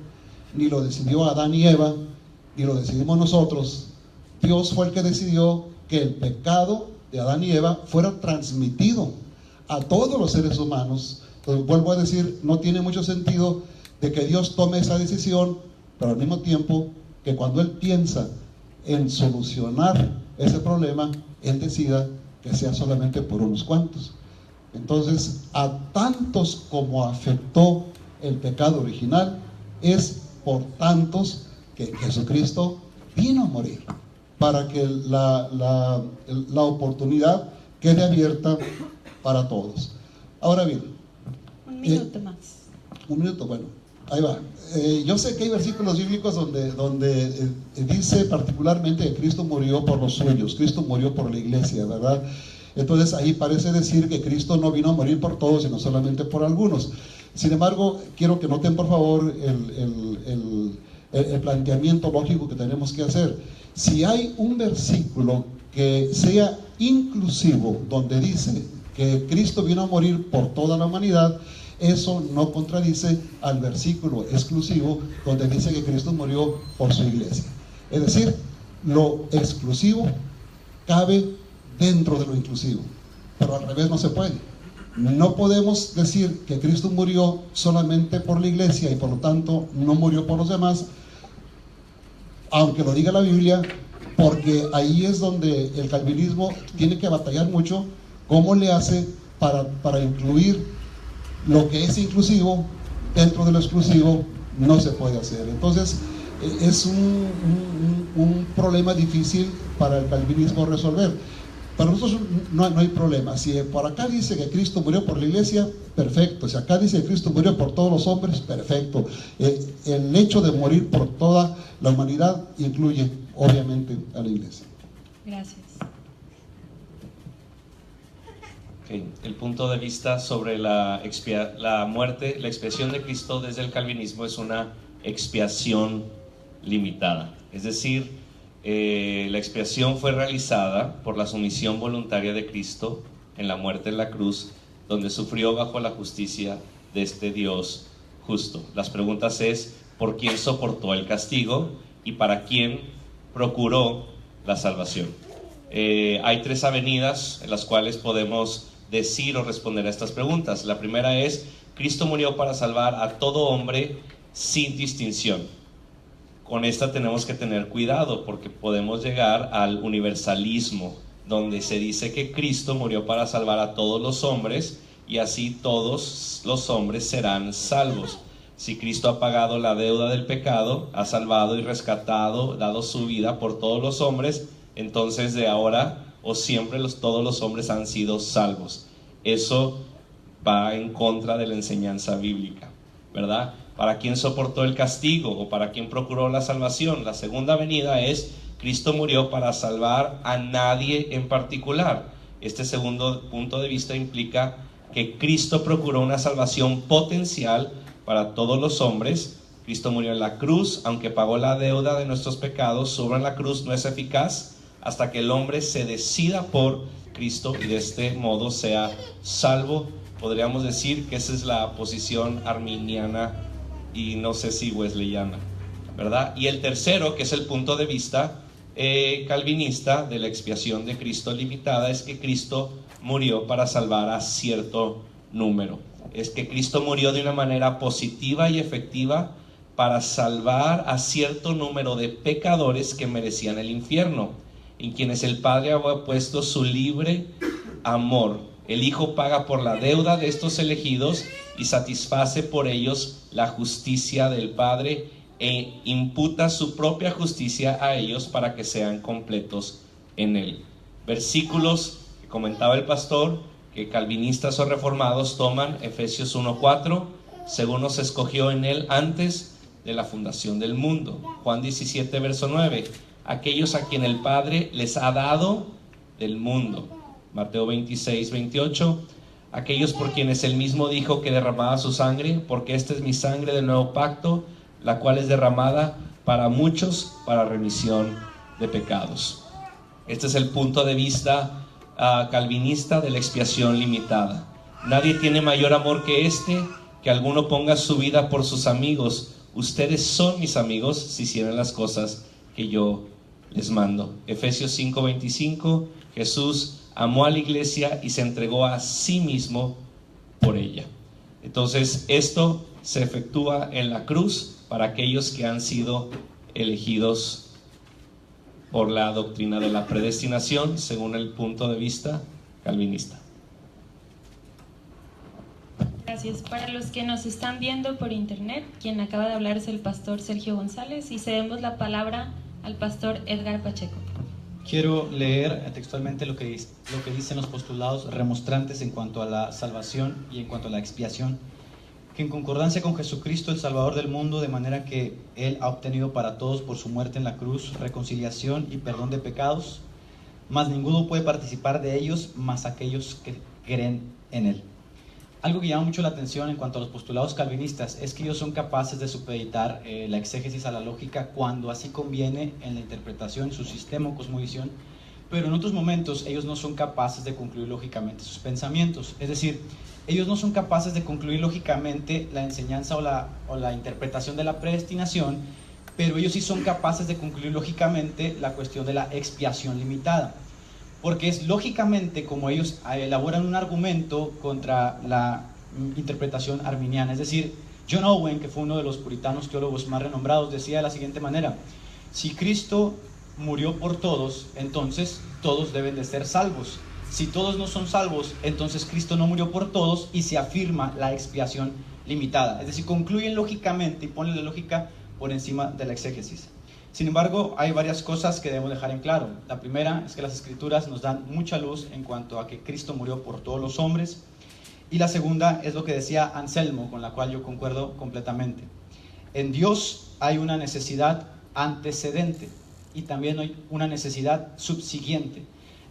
ni lo decidió Adán y Eva, ni lo decidimos nosotros. Dios fue el que decidió que el pecado de Adán y Eva fuera transmitido a todos los seres humanos. Entonces, vuelvo a decir, no tiene mucho sentido de que Dios tome esa decisión, pero al mismo tiempo que cuando Él piensa en solucionar ese problema, Él decida que sea solamente por unos cuantos. Entonces, a tantos como afectó el pecado original, es por tantos que Jesucristo vino a morir, para que la oportunidad quede abierta para todos. Ahora bien, Un minuto más. un minuto, bueno, ahí va. Yo sé que hay versículos bíblicos donde dice particularmente que Cristo murió por los suyos, Cristo murió por la iglesia, ¿verdad? Entonces ahí parece decir que Cristo no vino a morir por todos, sino solamente por algunos. Sin embargo, quiero que noten por favor el planteamiento lógico que tenemos que hacer. Si hay un versículo que sea inclusivo, donde dice que Cristo vino a morir por toda la humanidad, eso no contradice al versículo exclusivo donde dice que Cristo murió por su iglesia. Es decir, lo exclusivo cabe dentro de lo inclusivo, pero al revés no se puede. No podemos decir que Cristo murió solamente por la iglesia y por lo tanto no murió por los demás, aunque lo diga la Biblia, porque ahí es donde el calvinismo tiene que batallar mucho. ¿Cómo le hace para incluir lo que es inclusivo dentro de lo exclusivo? No se puede hacer. Entonces es un problema difícil para el calvinismo resolver. Para nosotros no hay problema. Si por acá dice que Cristo murió por la iglesia, perfecto. Si acá dice que Cristo murió por todos los hombres, perfecto. El hecho de morir por toda la humanidad incluye obviamente a la iglesia. Gracias. Okay. El punto de vista sobre la muerte, la expiación de Cristo desde el calvinismo es una expiación limitada. Es decir, la expiación fue realizada por la sumisión voluntaria de Cristo en la muerte en la cruz, donde sufrió bajo la justicia de este Dios justo. Las preguntas es: ¿por quién soportó el castigo y para quién procuró la salvación? Hay tres avenidas en las cuales podemos decir o responder a estas preguntas. La primera es: Cristo murió para salvar a todo hombre sin distinción. Con esta tenemos que tener cuidado, porque podemos llegar al universalismo, donde se dice que Cristo murió para salvar a todos los hombres y así todos los hombres serán salvos. Si Cristo ha pagado la deuda del pecado, ha salvado y rescatado, dado su vida por todos los hombres, entonces de ahora o siempre todos los hombres han sido salvos. Eso va en contra de la enseñanza bíblica, ¿verdad? ¿Para quién soportó el castigo o para quién procuró la salvación? La segunda venida es: Cristo murió para salvar a nadie en particular. Este segundo punto de vista implica que Cristo procuró una salvación potencial para todos los hombres. Cristo murió en la cruz, aunque pagó la deuda de nuestros pecados. Su obra en la cruz no es eficaz hasta que el hombre se decida por Cristo y de este modo sea salvo. Podríamos decir que esa es la posición arminiana y no sé si wesleyana, ¿verdad? Y el tercero, que es el punto de vista calvinista de la expiación de Cristo limitada, es que Cristo murió para salvar a cierto número. Es que Cristo murió de una manera positiva y efectiva para salvar a cierto número de pecadores que merecían el infierno, en quienes el Padre había puesto su libre amor. El Hijo paga por la deuda de estos elegidos y satisface por ellos la justicia del Padre e imputa su propia justicia a ellos para que sean completos en Él. Versículos que comentaba el pastor, que calvinistas o reformados toman: Efesios 1:4, según nos escogió en Él antes de la fundación del mundo. Juan 17, verso 9, aquellos a quien el Padre les ha dado del mundo. Mateo 26, 28, aquellos por quienes él mismo dijo que derramaba su sangre, porque esta es mi sangre del nuevo pacto, la cual es derramada para muchos para remisión de pecados. Este es el punto de vista calvinista de la expiación limitada. Nadie tiene mayor amor que este, que alguno ponga su vida por sus amigos. Ustedes son mis amigos si hicieran las cosas que yo les mando. Efesios 5:25, Jesús amó a la iglesia y se entregó a sí mismo por ella. Entonces esto se efectúa en la cruz, para aquellos que han sido elegidos por la doctrina de la predestinación, según el punto de vista calvinista. Gracias. Para los que nos están viendo por internet, quien acaba de hablar es el pastor Sergio González, y cedemos la palabra al pastor Edgar Pacheco. Quiero leer textualmente lo que dicen los postulados remonstrantes en cuanto a la salvación y en cuanto a la expiación, que en concordancia con Jesucristo, el Salvador del mundo, de manera que Él ha obtenido para todos por su muerte en la cruz reconciliación y perdón de pecados, mas ninguno puede participar de ellos más aquellos que creen en Él. Algo que llama mucho la atención en cuanto a los postulados calvinistas es que ellos son capaces de supeditar la exégesis a la lógica cuando así conviene en la interpretación, su sistema o cosmovisión, pero en otros momentos ellos no son capaces de concluir lógicamente sus pensamientos. Es decir, ellos no son capaces de concluir lógicamente la enseñanza o la interpretación de la predestinación, pero ellos sí son capaces de concluir lógicamente la cuestión de la expiación limitada. Porque es lógicamente como ellos elaboran un argumento contra la interpretación arminiana. Es decir, John Owen, que fue uno de los puritanos teólogos más renombrados, decía de la siguiente manera: si Cristo murió por todos, entonces todos deben de ser salvos. Si todos no son salvos, entonces Cristo no murió por todos, y se afirma la expiación limitada. Es decir, concluyen lógicamente y ponen la lógica por encima de la exégesis. Sin embargo, hay varias cosas que debemos dejar en claro. La primera es que las Escrituras nos dan mucha luz en cuanto a que Cristo murió por todos los hombres. Y la segunda es lo que decía Anselmo, con la cual yo concuerdo completamente. En Dios hay una necesidad antecedente y también hay una necesidad subsiguiente.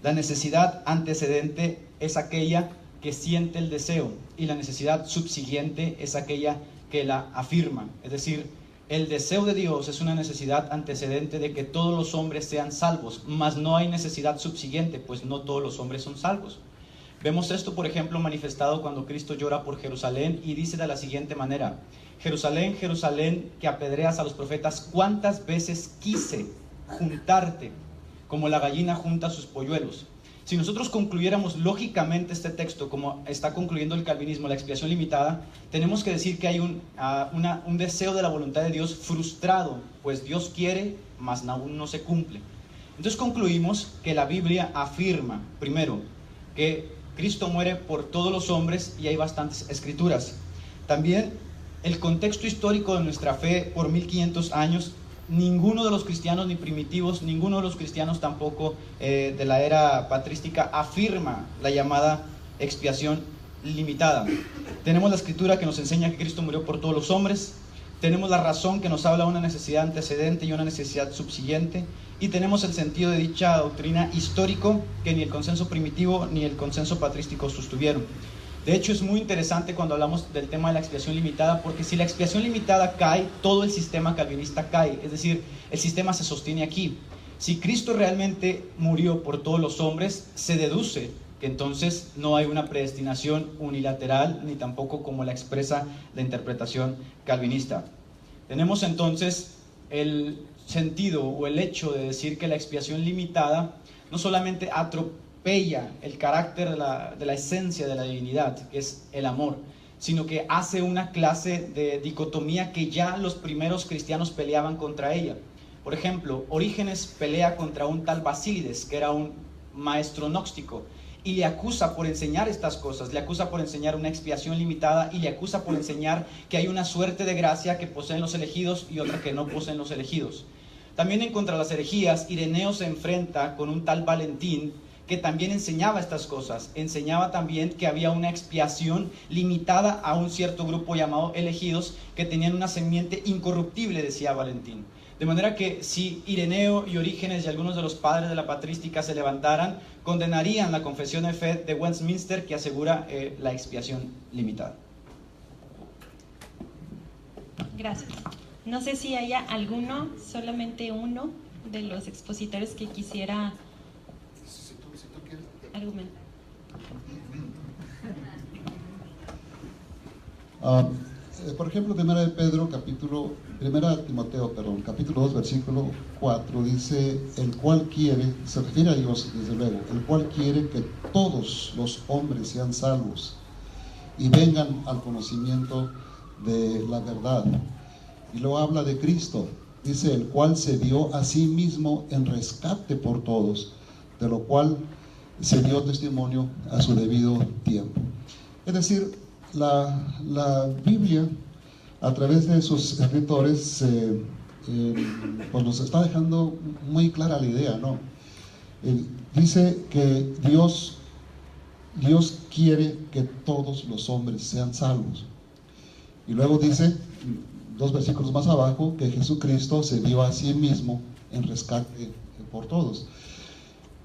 La necesidad antecedente es aquella que siente el deseo, y la necesidad subsiguiente es aquella que la afirma. Es decir, el deseo de Dios es una necesidad antecedente de que todos los hombres sean salvos, mas no hay necesidad subsiguiente, pues no todos los hombres son salvos. Vemos esto, por ejemplo, manifestado cuando Cristo llora por Jerusalén y dice de la siguiente manera: Jerusalén, Jerusalén, que apedreas a los profetas, ¿cuántas veces quise juntarte como la gallina junta sus polluelos? Si nosotros concluyéramos lógicamente este texto como está concluyendo el calvinismo, la expiación limitada, tenemos que decir que hay un deseo de la voluntad de Dios frustrado, pues Dios quiere, mas aún no se cumple. Entonces concluimos que la Biblia afirma, primero, que Cristo muere por todos los hombres, y hay bastantes escrituras. También el contexto histórico de nuestra fe por 1500 años. Ninguno de los cristianos ni primitivos, ninguno de los cristianos tampoco de la era patrística afirma la llamada expiación limitada. Tenemos la escritura que nos enseña que Cristo murió por todos los hombres, tenemos la razón que nos habla de una necesidad antecedente y una necesidad subsiguiente, y tenemos el sentido de dicha doctrina histórico que ni el consenso primitivo ni el consenso patrístico sostuvieron. De hecho, es muy interesante cuando hablamos del tema de la expiación limitada, porque si la expiación limitada cae, todo el sistema calvinista cae. Es decir, el sistema se sostiene aquí. Si Cristo realmente murió por todos los hombres, se deduce que entonces no hay una predestinación unilateral, ni tampoco como la expresa la interpretación calvinista. Tenemos entonces el sentido o el hecho de decir que la expiación limitada no solamente atropella el carácter de la esencia de la divinidad, que es el amor, sino que hace una clase de dicotomía que ya los primeros cristianos peleaban contra ella. Por ejemplo, Orígenes pelea contra un tal Basílides, que era un maestro gnóstico, y le acusa por enseñar estas cosas, le acusa por enseñar una expiación limitada, y le acusa por enseñar que hay una suerte de gracia que poseen los elegidos y otra que no poseen los elegidos. También en contra de las herejías, Ireneo se enfrenta con un tal Valentín, que también enseñaba estas cosas. Enseñaba también que había una expiación limitada a un cierto grupo llamado elegidos, que tenían una simiente incorruptible, decía Valentín. De manera que si Ireneo y Orígenes y algunos de los padres de la patrística se levantaran, condenarían la confesión de fe de Westminster, que asegura la expiación limitada. Gracias. No sé si haya alguno, solamente uno de los expositores que quisiera argumentar. Por ejemplo, primera Timoteo, capítulo 2, versículo 4, dice: el cual quiere, se refiere a Dios desde luego, el cual quiere que todos los hombres sean salvos y vengan al conocimiento de la verdad. Y luego habla de Cristo, dice, el cual se dio a sí mismo en rescate por todos, de lo cual se dio testimonio a su debido tiempo. Es decir, la Biblia, a través de sus escritores, pues nos está dejando muy clara la idea, ¿no? Dice que Dios quiere que todos los hombres sean salvos. Y luego dice, 2 versículos más abajo, que Jesucristo se dio a sí mismo en rescate por todos.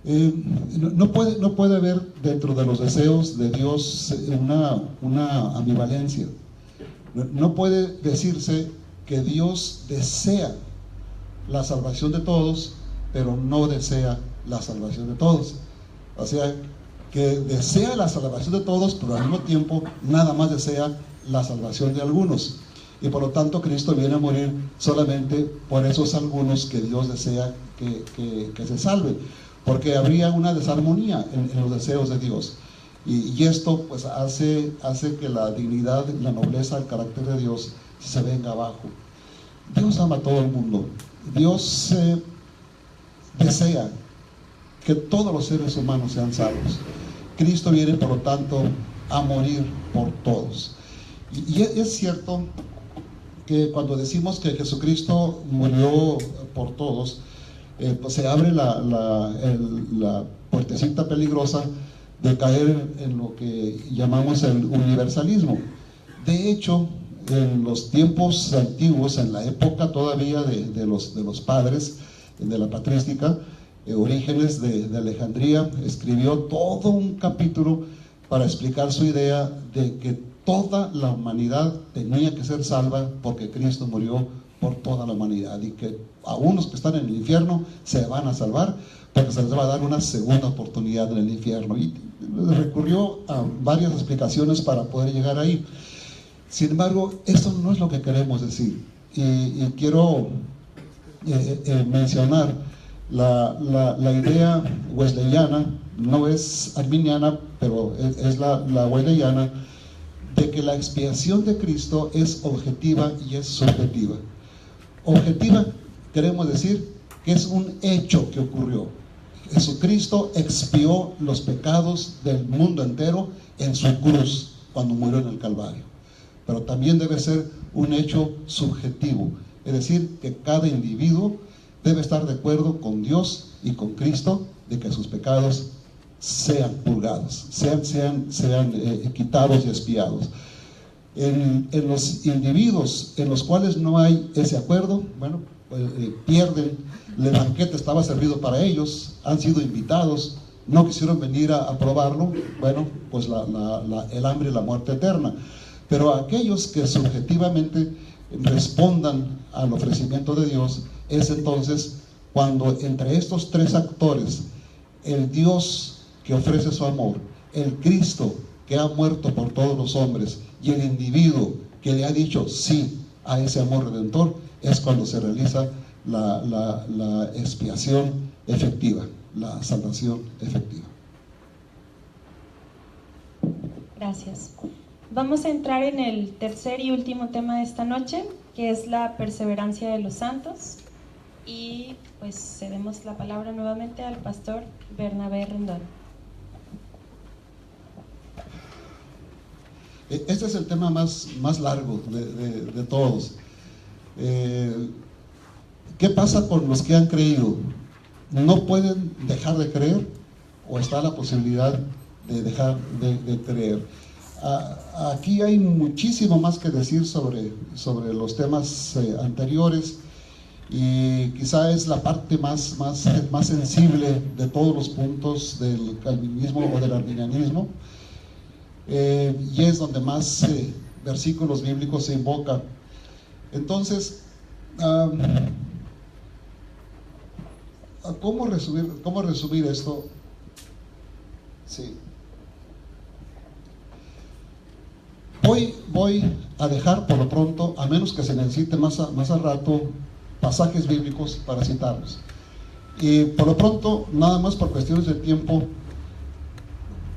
No puede haber dentro de los deseos de Dios una ambivalencia. No puede decirse que Dios desea la salvación de todos, pero no desea la salvación de todos. O sea, que desea la salvación de todos, pero al mismo tiempo nada más desea la salvación de algunos. Y por lo tanto Cristo viene a morir solamente por esos algunos que Dios desea que se salven, porque habría una desarmonía en los deseos de Dios. Y esto pues hace que la dignidad, la nobleza, el carácter de Dios se venga abajo. Dios ama a todo el mundo. Dios desea que todos los seres humanos sean salvos. Cristo viene, por lo tanto, a morir por todos. Y es cierto que cuando decimos que Jesucristo murió por todos, pues se abre la puertecita peligrosa de caer en lo que llamamos el universalismo. De hecho, en los tiempos antiguos, en la época todavía de los padres, de la patrística, Orígenes de Alejandría escribió todo un capítulo para explicar su idea de que toda la humanidad tenía que ser salva porque Cristo murió por toda la humanidad, y que a unos que están en el infierno se van a salvar porque se les va a dar una segunda oportunidad en el infierno. Y recurrió a varias explicaciones para poder llegar ahí. Sin embargo, eso no es lo que queremos decir, y quiero mencionar la idea wesleyana. No es arminiana, pero es la wesleyana, de que la expiación de Cristo es objetiva y es subjetiva. Objetiva, queremos decir que es un hecho que ocurrió. Jesucristo expió los pecados del mundo entero en su cruz cuando murió en el Calvario. Pero también debe ser un hecho subjetivo, es decir, que cada individuo debe estar de acuerdo con Dios y con Cristo de que sus pecados sean purgados, sean quitados y expiados. En los individuos en los cuales no hay ese acuerdo, bueno, pierden. El banquete estaba servido para ellos, han sido invitados, no quisieron venir a probarlo, bueno, pues el hambre y la muerte eterna. Pero aquellos que subjetivamente respondan al ofrecimiento de Dios, es entonces cuando entre estos tres actores, el Dios que ofrece su amor, el Cristo que ha muerto por todos los hombres, y el individuo que le ha dicho sí a ese amor redentor, es cuando se realiza la expiación efectiva, la salvación efectiva. Gracias. Vamos a entrar en el tercer y último tema de esta noche, que es la perseverancia de los santos. Y pues cedemos la palabra nuevamente al pastor Bernabé Rendón. Este es el tema más largo de todos. ¿Qué pasa con los que han creído? ¿No pueden dejar de creer o está la posibilidad de dejar de creer? Aquí hay muchísimo más que decir sobre los temas anteriores, y quizá es la parte más sensible de todos los puntos del calvinismo o del arminianismo, y es donde más versículos bíblicos se invocan. Entonces, ¿cómo resumir esto? Sí. Voy a dejar por lo pronto, a menos que se necesite más al rato, pasajes bíblicos para citarlos. Y por lo pronto, nada más por cuestiones de tiempo,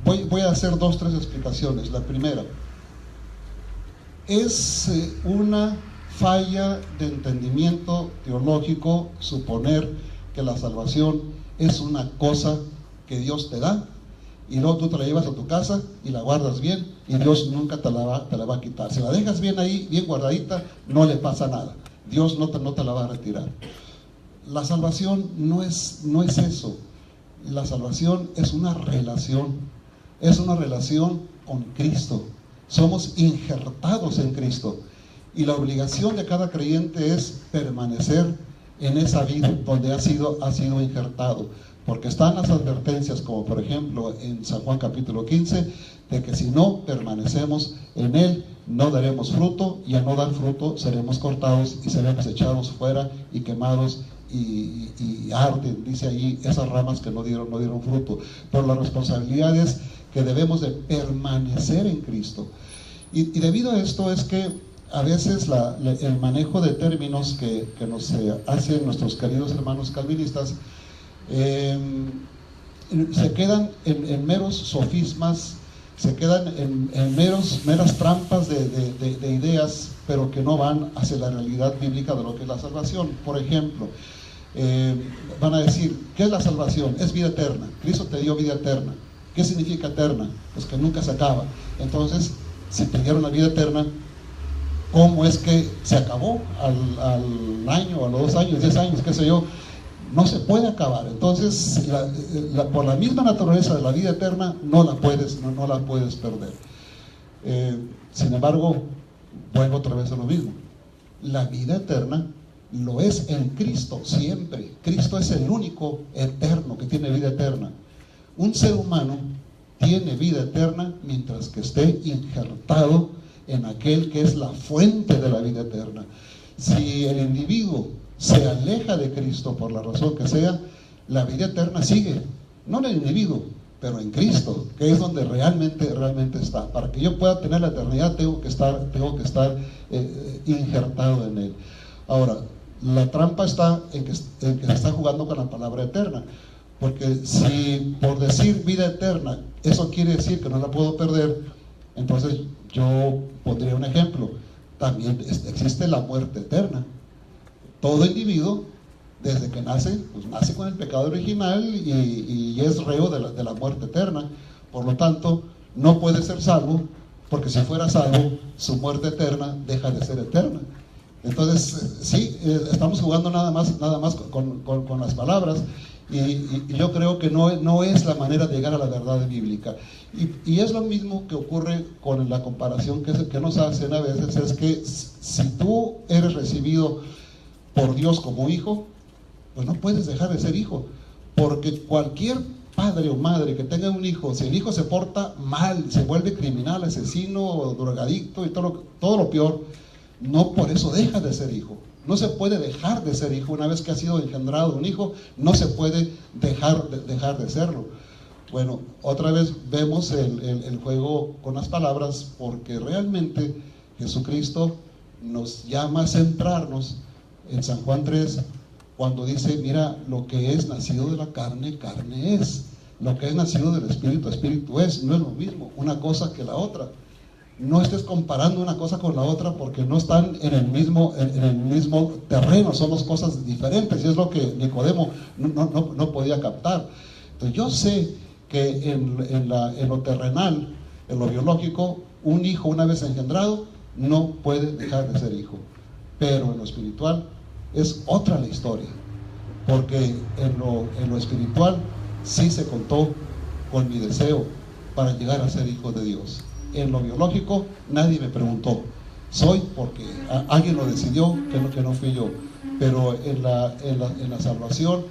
voy a hacer 2 o 3 explicaciones. La primera es una falla de entendimiento teológico suponer que la salvación es una cosa que Dios te da y luego tú te la llevas a tu casa y la guardas bien y Dios nunca te la va a quitar. Si la dejas bien ahí, bien guardadita, no le pasa nada. Dios no te la va a retirar. La salvación no es eso. La salvación es una relación con Cristo. Somos injertados en Cristo y la obligación de cada creyente es permanecer en esa vida donde ha sido injertado, porque están las advertencias, como por ejemplo en San Juan capítulo 15, de que si no permanecemos en Él, no daremos fruto, y al no dar fruto seremos cortados y seremos echados fuera y quemados y arden, dice allí, esas ramas que no dieron fruto. Pero la responsabilidad es que debemos de permanecer en Cristo. Y debido a esto es que a veces el manejo de términos que nos hacen nuestros queridos hermanos calvinistas se quedan en meros sofismas, se quedan en meras trampas de ideas, pero que no van hacia la realidad bíblica de lo que es la salvación. Por ejemplo, van a decir, ¿qué es la salvación? Es vida eterna. Cristo te dio vida eterna. ¿Qué significa eterna? Pues que nunca se acaba. Entonces, si te dieron la vida eterna, ¿cómo es que se acabó al año, a los 2 años, 10 años, qué sé yo? No se puede acabar. Entonces, por la misma naturaleza de la vida eterna, no la puedes perder. Sin embargo, vuelvo otra vez a lo mismo. La vida eterna lo es en Cristo siempre. Cristo es el único eterno que tiene vida eterna. Un ser humano tiene vida eterna mientras que esté injertado en aquel que es la fuente de la vida eterna. Si el individuo se aleja de Cristo por la razón que sea, la vida eterna sigue, no en el individuo, pero en Cristo, que es donde realmente está. Para que yo pueda tener la eternidad tengo que estar injertado en Él. Ahora, la trampa está en que se está jugando con la palabra eterna, porque si por decir vida eterna, eso quiere decir que no la puedo perder, entonces yo pondría un ejemplo. También existe la muerte eterna. Todo individuo, desde que nace, pues nace con el pecado original y es reo de la muerte eterna. Por lo tanto, no puede ser salvo, porque si fuera salvo, su muerte eterna deja de ser eterna. Entonces, sí, estamos jugando nada más con las palabras, y yo creo que no es la manera de llegar a la verdad bíblica. Y es lo mismo que ocurre con la comparación que nos hacen a veces, es que si tú eres recibido por Dios como hijo, pues no puedes dejar de ser hijo, porque cualquier padre o madre que tenga un hijo, si el hijo se porta mal, se vuelve criminal, asesino, drogadicto y todo lo peor, no por eso deja de ser hijo. No se puede dejar de ser hijo. Una vez que ha sido engendrado un hijo, no se puede dejar de serlo. Bueno, otra vez vemos el juego con las palabras, porque realmente Jesucristo nos llama a centrarnos en San Juan 3, cuando dice, mira, lo que es nacido de la carne, carne es. Lo que es nacido del Espíritu, Espíritu es. No es lo mismo una cosa que la otra. No estés comparando una cosa con la otra, porque no están en el mismo terreno, son dos cosas diferentes, y es lo que Nicodemo no podía captar. Entonces yo sé que en lo terrenal, en lo biológico, un hijo una vez engendrado no puede dejar de ser hijo, pero en lo espiritual es otra la historia, porque en lo espiritual sí se contó con mi deseo para llegar a ser hijo de Dios. En lo biológico nadie me preguntó, soy porque alguien lo decidió, que no fui yo. Pero en la salvación,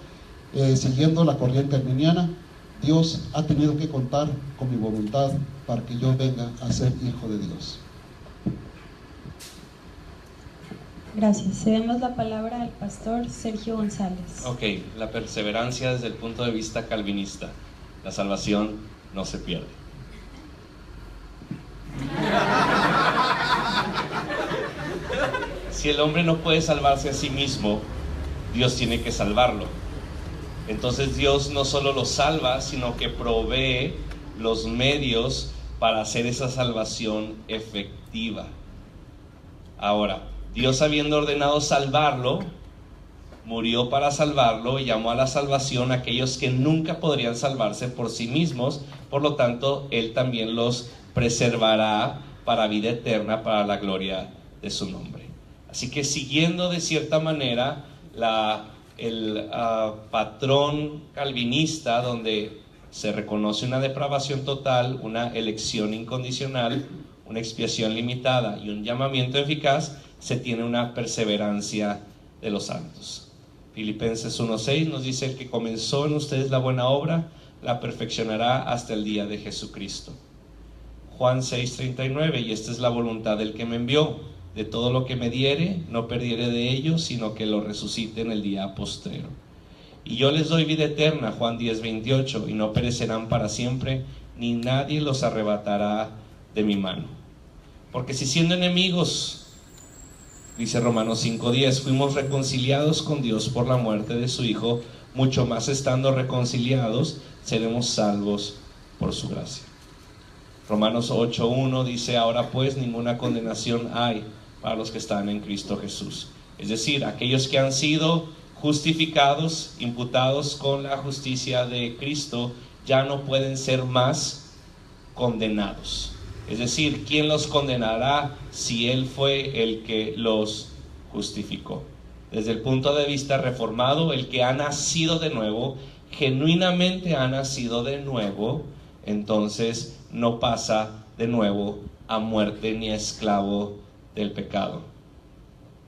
siguiendo la corriente arminiana, Dios ha tenido que contar con mi voluntad para que yo venga a ser hijo de Dios. Gracias. Cedemos la palabra al pastor Sergio González. Ok, la perseverancia desde el punto de vista calvinista. La salvación no se pierde. Si el hombre no puede salvarse a sí mismo, Dios tiene que salvarlo. Entonces Dios no solo lo salva, sino que provee los medios para hacer esa salvación efectiva. Ahora, Dios, habiendo ordenado salvarlo, murió para salvarlo y llamó a la salvación a aquellos que nunca podrían salvarse por sí mismos. Por lo tanto, Él también los preservará para vida eterna, para la gloria de su nombre. Así que, siguiendo de cierta manera el patrón calvinista, donde se reconoce una depravación total, una elección incondicional, una expiación limitada y un llamamiento eficaz, se tiene una perseverancia de los santos. Filipenses 1:6 nos dice: el que comenzó en ustedes la buena obra, la perfeccionará hasta el día de Jesucristo. Juan 6:39: y esta es la voluntad del que me envió, de todo lo que me diere, no perdiere de ello, sino que lo resucite en el día postrero. Y yo les doy vida eterna, Juan 10:28, y no perecerán para siempre, ni nadie los arrebatará de mi mano. Porque si siendo enemigos, dice Romanos 5:10, fuimos reconciliados con Dios por la muerte de su Hijo, mucho más estando reconciliados, seremos salvos por su gracia. Romanos 8:1 dice: ahora pues ninguna condenación hay para los que están en Cristo Jesús. Es decir, aquellos que han sido justificados, imputados con la justicia de Cristo, ya no pueden ser más condenados. Es decir, ¿quién los condenará si Él fue el que los justificó? Desde el punto de vista reformado, el que ha nacido de nuevo, genuinamente ha nacido de nuevo, entonces no pasa de nuevo a muerte ni a esclavo del pecado.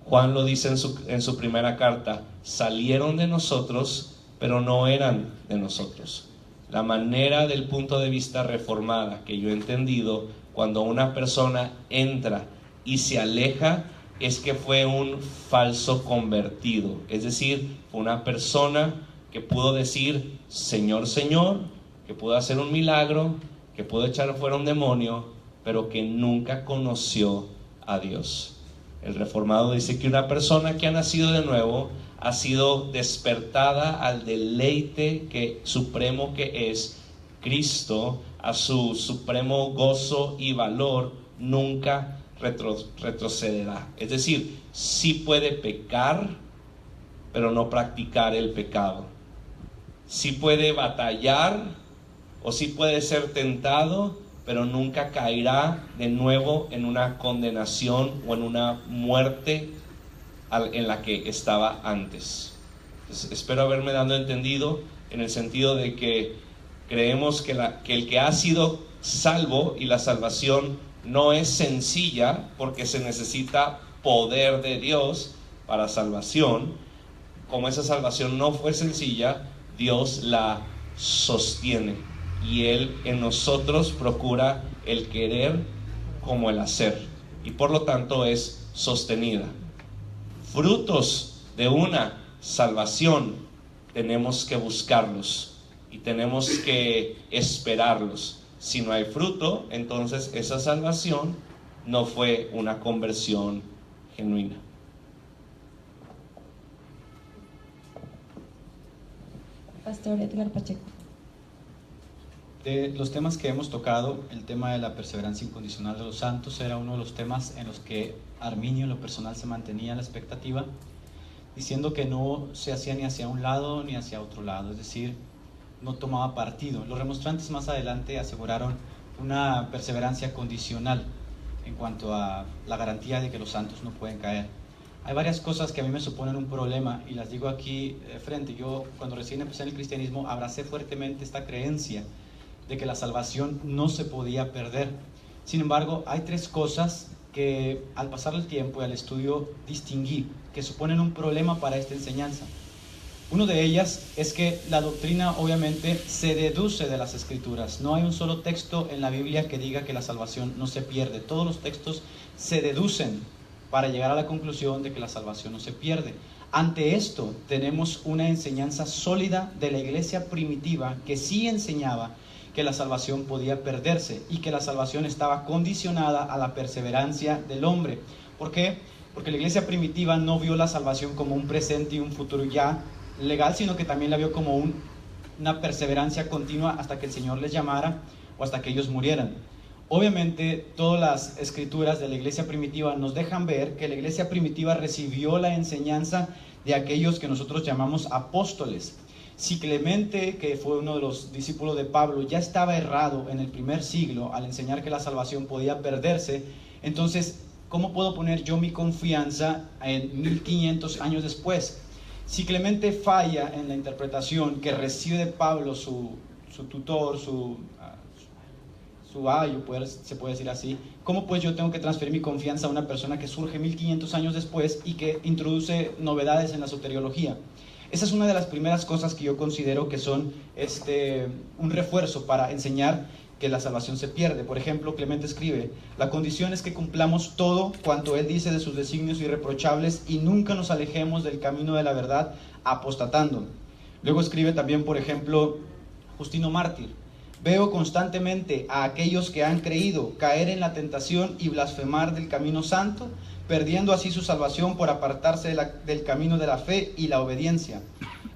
Juan lo dice en su primera carta: salieron de nosotros, pero no eran de nosotros. La manera del punto de vista reformada que yo he entendido, cuando una persona entra y se aleja, es que fue un falso convertido. Es decir, fue una persona que pudo decir Señor, Señor, que pudo hacer un milagro, que pudo echar fuera un demonio, pero que nunca conoció a Dios. El reformado dice que una persona que ha nacido de nuevo ha sido despertada al deleite supremo que es Cristo, a su supremo gozo y valor, nunca retrocederá. Es decir, sí puede pecar, pero no practicar el pecado. Sí puede batallar o sí puede ser tentado, pero nunca caerá de nuevo en una condenación o en una muerte en la que estaba antes. Entonces, espero haberme dado entendido en el sentido de que creemos que el que ha sido salvo, y la salvación no es sencilla porque se necesita poder de Dios para salvación. Como esa salvación no fue sencilla, Dios la sostiene, y Él en nosotros procura el querer como el hacer, y por lo tanto es sostenida. Frutos de una salvación tenemos que buscarlos y tenemos que esperarlos. Si no hay fruto, entonces esa salvación no fue una conversión genuina. Pastor Edgar Pacheco. De los temas que hemos tocado, el tema de la perseverancia incondicional de los santos era uno de los temas en los que Arminio en lo personal se mantenía en la expectativa, diciendo que no se hacía ni hacia un lado ni hacia otro lado, es decir, no tomaba partido. Los remonstrantes más adelante aseguraron una perseverancia condicional en cuanto a la garantía de que los santos no pueden caer. Hay varias cosas que a mí me suponen un problema y las digo aquí frente. Yo, cuando recién empecé en el cristianismo, abracé fuertemente esta creencia de que la salvación no se podía perder. Sin embargo, hay tres cosas que al pasar el tiempo y al estudio distinguí que suponen un problema para esta enseñanza. Una de ellas es que la doctrina obviamente se deduce de las escrituras. No hay un solo texto en la Biblia que diga que la salvación no se pierde. Todos los textos se deducen para llegar a la conclusión de que la salvación no se pierde. Ante esto tenemos una enseñanza sólida de la iglesia primitiva que sí enseñaba que la salvación podía perderse y que la salvación estaba condicionada a la perseverancia del hombre. ¿Por qué? Porque la iglesia primitiva no vio la salvación como un presente y un futuro ya legal, sino que también la vio como una perseverancia continua hasta que el Señor les llamara o hasta que ellos murieran. Obviamente, todas las escrituras de la iglesia primitiva nos dejan ver que la iglesia primitiva recibió la enseñanza de aquellos que nosotros llamamos apóstoles. Si Clemente, que fue uno de los discípulos de Pablo, ya estaba errado en el primer siglo al enseñar que la salvación podía perderse, entonces, ¿cómo puedo poner yo mi confianza en 1500 años después? Si Clemente falla en la interpretación que recibe de Pablo su tutor, su ayo, se puede decir así, ¿cómo pues yo tengo que transferir mi confianza a una persona que surge 1500 años después y que introduce novedades en la soteriología? Esa es una de las primeras cosas que yo considero que son un refuerzo para enseñar que la salvación se pierde. Por ejemplo, Clemente escribe: la condición es que cumplamos todo cuanto él dice de sus designios irreprochables y nunca nos alejemos del camino de la verdad apostatando. Luego escribe también, por ejemplo, Justino Mártir: veo constantemente a aquellos que han creído caer en la tentación y blasfemar del camino santo, perdiendo así su salvación por apartarse del camino de la fe y la obediencia.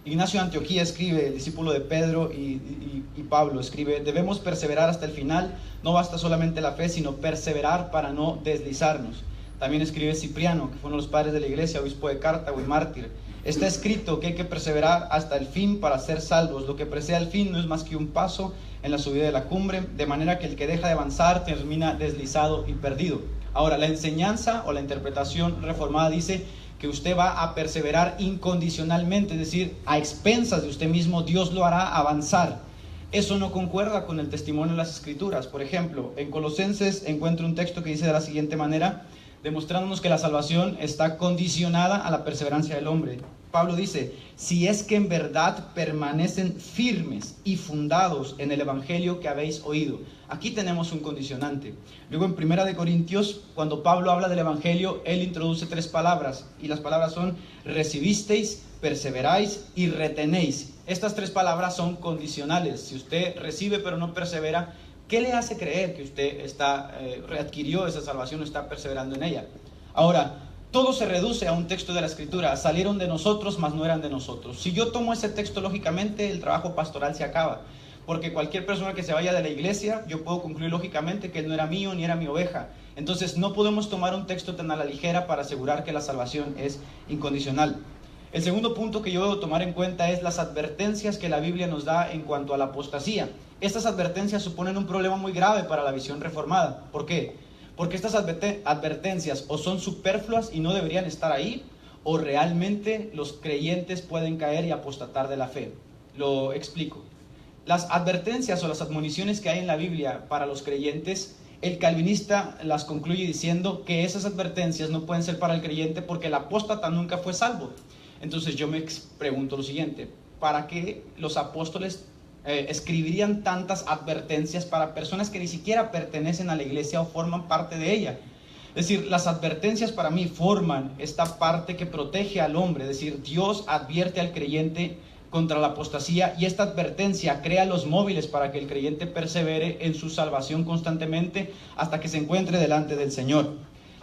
Ignacio de Antioquía escribe, el discípulo de Pedro y Pablo, escribe: debemos perseverar hasta el final, no basta solamente la fe, sino perseverar para no deslizarnos. También escribe Cipriano, que fue uno de los padres de la iglesia, obispo de Cartago y mártir: está escrito que hay que perseverar hasta el fin para ser salvos. Lo que precede al fin no es más que un paso en la subida de la cumbre, de manera que el que deja de avanzar termina deslizado y perdido. Ahora, la enseñanza o la interpretación reformada dice que usted va a perseverar incondicionalmente, es decir, a expensas de usted mismo, Dios lo hará avanzar. Eso no concuerda con el testimonio de las Escrituras. Por ejemplo, en Colosenses encuentro un texto que dice de la siguiente manera, demostrándonos que la salvación está condicionada a la perseverancia del hombre. Pablo dice: si es que en verdad permanecen firmes y fundados en el evangelio que habéis oído. Aquí tenemos un condicionante. Luego en 1 Corintios, cuando Pablo habla del evangelio, él introduce 3 palabras, y las palabras son: recibisteis, perseveráis y retenéis. Estas 3 palabras son condicionales. Si usted recibe pero no persevera, ¿qué le hace creer que usted readquirió esa salvación o está perseverando en ella? Ahora, todo se reduce a un texto de la Escritura: salieron de nosotros, mas no eran de nosotros. Si yo tomo ese texto, lógicamente el trabajo pastoral se acaba, porque cualquier persona que se vaya de la iglesia, yo puedo concluir lógicamente que él no era mío ni era mi oveja. Entonces no podemos tomar un texto tan a la ligera para asegurar que la salvación es incondicional. El segundo punto que yo debo tomar en cuenta es las advertencias que la Biblia nos da en cuanto a la apostasía. Estas advertencias suponen un problema muy grave para la visión reformada. ¿Por qué? Porque estas advertencias o son superfluas y no deberían estar ahí, o realmente los creyentes pueden caer y apostatar de la fe. Lo explico. Las advertencias o las admoniciones que hay en la Biblia para los creyentes, el calvinista las concluye diciendo que esas advertencias no pueden ser para el creyente porque el apóstata nunca fue salvo. Entonces yo me pregunto lo siguiente: ¿para qué los apóstoles escribirían tantas advertencias para personas que ni siquiera pertenecen a la iglesia o forman parte de ella? Es decir, las advertencias para mí forman esta parte que protege al hombre. Es decir, Dios advierte al creyente contra la apostasía, y esta advertencia crea los móviles para que el creyente persevere en su salvación constantemente hasta que se encuentre delante del Señor.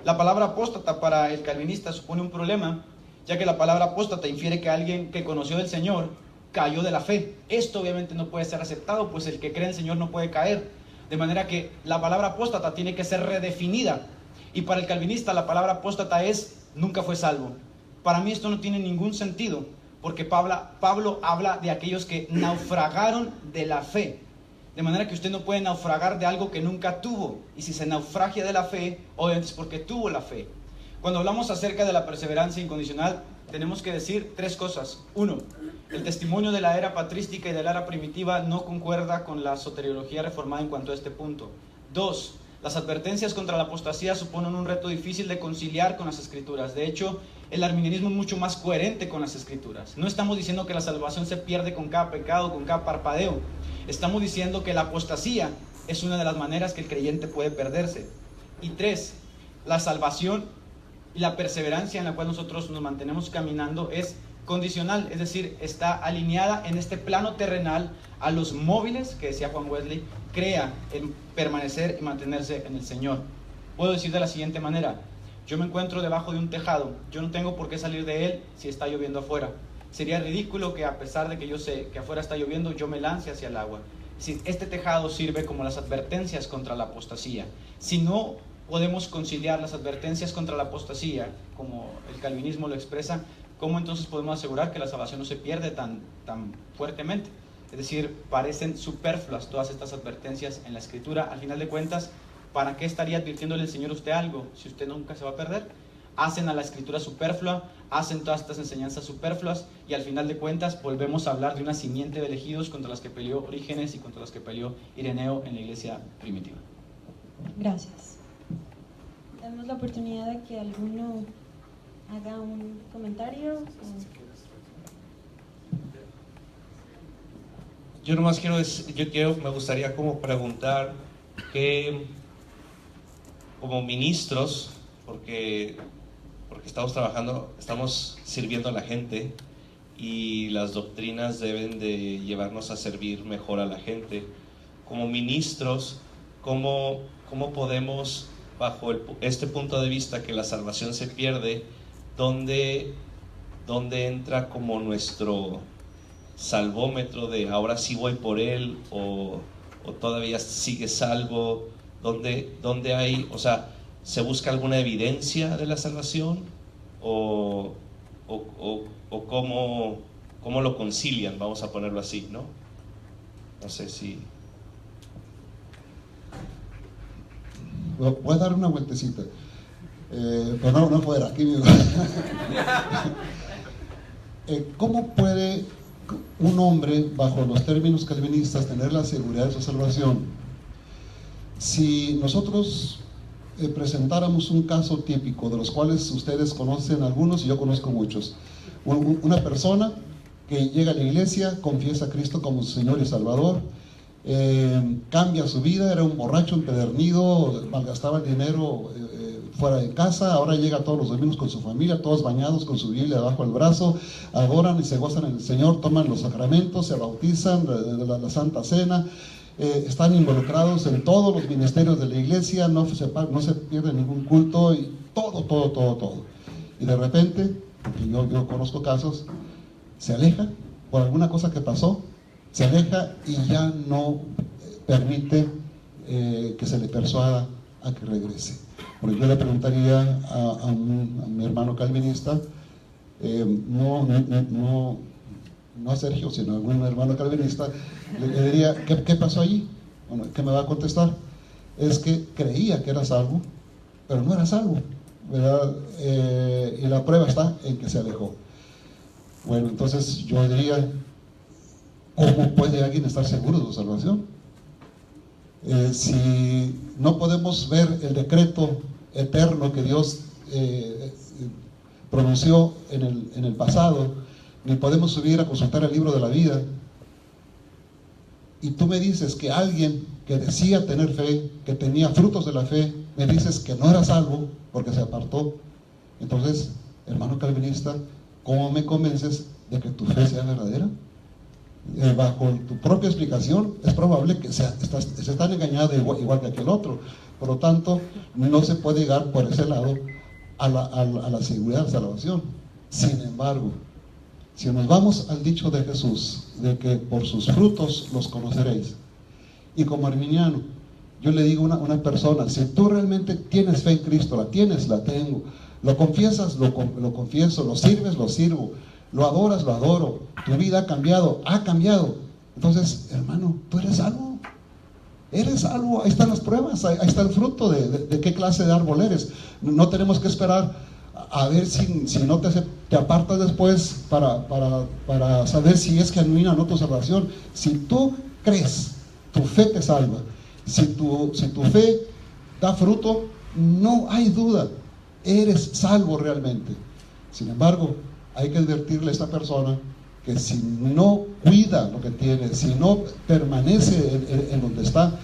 La palabra apóstata para el calvinista supone un problema, ya que la palabra apóstata infiere que alguien que conoció del Señor cayó de la fe. Esto obviamente no puede ser aceptado, pues el que cree en el Señor no puede caer. De manera que la palabra apóstata tiene que ser redefinida. Y para el calvinista la palabra apóstata es: nunca fue salvo. Para mí esto no tiene ningún sentido, porque Pablo habla de aquellos que naufragaron de la fe. De manera que usted no puede naufragar de algo que nunca tuvo. Y si se naufragia de la fe, obviamente es porque tuvo la fe. Cuando hablamos acerca de la perseverancia incondicional, tenemos que decir 3 cosas. 1. El testimonio de la era patrística y de la era primitiva no concuerda con la soteriología reformada en cuanto a este punto. 2. Las advertencias contra la apostasía suponen un reto difícil de conciliar con las Escrituras. De hecho, el arminianismo es mucho más coherente con las Escrituras. No estamos diciendo que la salvación se pierde con cada pecado, con cada parpadeo. Estamos diciendo que la apostasía es una de las maneras que el creyente puede perderse. Y 3. La salvación y la perseverancia en la cual nosotros nos mantenemos caminando es condicional, es decir, está alineada en este plano terrenal a los móviles que, decía Juan Wesley, crea en permanecer y mantenerse en el Señor. Puedo decir de la siguiente manera: yo me encuentro debajo de un tejado, yo no tengo por qué salir de él si está lloviendo afuera. Sería ridículo que, a pesar de que yo sé que afuera está lloviendo, yo me lance hacia el agua. Es decir, este tejado sirve como las advertencias contra la apostasía. Si no podemos conciliar las advertencias contra la apostasía, como el calvinismo lo expresa, ¿cómo entonces podemos asegurar que la salvación no se pierde tan fuertemente? Es decir, parecen superfluas todas estas advertencias en la Escritura. Al final de cuentas, ¿para qué estaría advirtiéndole el Señor a usted algo si usted nunca se va a perder? Hacen a la Escritura superflua, hacen todas estas enseñanzas superfluas, y al final de cuentas volvemos a hablar de una simiente de elegidos contra las que peleó Orígenes y contra las que peleó Ireneo en la iglesia primitiva. Gracias. Damos la oportunidad de que alguno haga un comentario. Yo nomás me gustaría como preguntar que como ministros, porque estamos sirviendo a la gente y las doctrinas deben de llevarnos a servir mejor a la gente. Como ministros, ¿cómo podemos, bajo este punto de vista que la salvación se pierde, dónde entra como nuestro salvómetro de ahora sí voy por él o todavía sigue salvo? ¿Dónde hay, o sea, se busca alguna evidencia de la salvación o cómo lo concilian, vamos a ponerlo así, ¿no? No sé si... Voy a dar una vueltecita, pero no fuera, aquí mismo. ¿Cómo puede un hombre, bajo los términos calvinistas, tener la seguridad de su salvación? Si nosotros presentáramos un caso típico, de los cuales ustedes conocen algunos y yo conozco muchos, una persona que llega a la iglesia, confiesa a Cristo como su Señor y Salvador, cambia su vida, era un borracho empedernido, malgastaba el dinero fuera de casa, ahora llega todos los domingos con su familia, todos bañados con su Biblia debajo del brazo, adoran y se gozan en el Señor, toman los sacramentos, se bautizan, la Santa Cena, están involucrados en todos los ministerios de la iglesia, no se pierde ningún culto, y todo. Y de repente, porque yo conozco casos, se aleja por alguna cosa que pasó, se aleja y ya no permite que se le persuada a que regrese. Porque yo le preguntaría a mi hermano calvinista, no a Sergio, sino a algún hermano calvinista, le diría, ¿qué pasó allí? Bueno, ¿qué me va a contestar? Es que creía que era salvo, pero no era salvo, ¿verdad? Y la prueba está en que se alejó. Bueno, entonces yo diría, ¿cómo puede alguien estar seguro de su salvación? Si no podemos ver el decreto eterno que Dios pronunció en el pasado, ni podemos subir a consultar el libro de la vida, y tú me dices que alguien que decía tener fe, que tenía frutos de la fe, me dices que no era salvo porque se apartó. Entonces, hermano calvinista, ¿cómo me convences de que tu fe sea verdadera? Bajo tu propia explicación es probable que se están engañando igual que aquel otro. Por lo tanto, no se puede llegar por ese lado a la seguridad de salvación. Sin embargo, si nos vamos al dicho de Jesús, de que por sus frutos los conoceréis, y como arminiano, yo le digo a una persona, si tú realmente tienes fe en Cristo, la tienes, la tengo, lo confiesas, lo confieso, lo sirves, lo sirvo, lo adoras, lo adoro, tu vida ha cambiado, entonces, hermano, tú eres salvo, ahí están las pruebas, ahí está el fruto de qué clase de árbol eres. No tenemos que esperar a ver si no te apartas después para saber si es genuina o no tu salvación. Si tú crees, tu fe te salva. Si tu fe da fruto, no hay duda, eres salvo realmente. Sin embargo, hay que advertirle a esta persona que si no cuida lo que tiene, si no permanece en donde está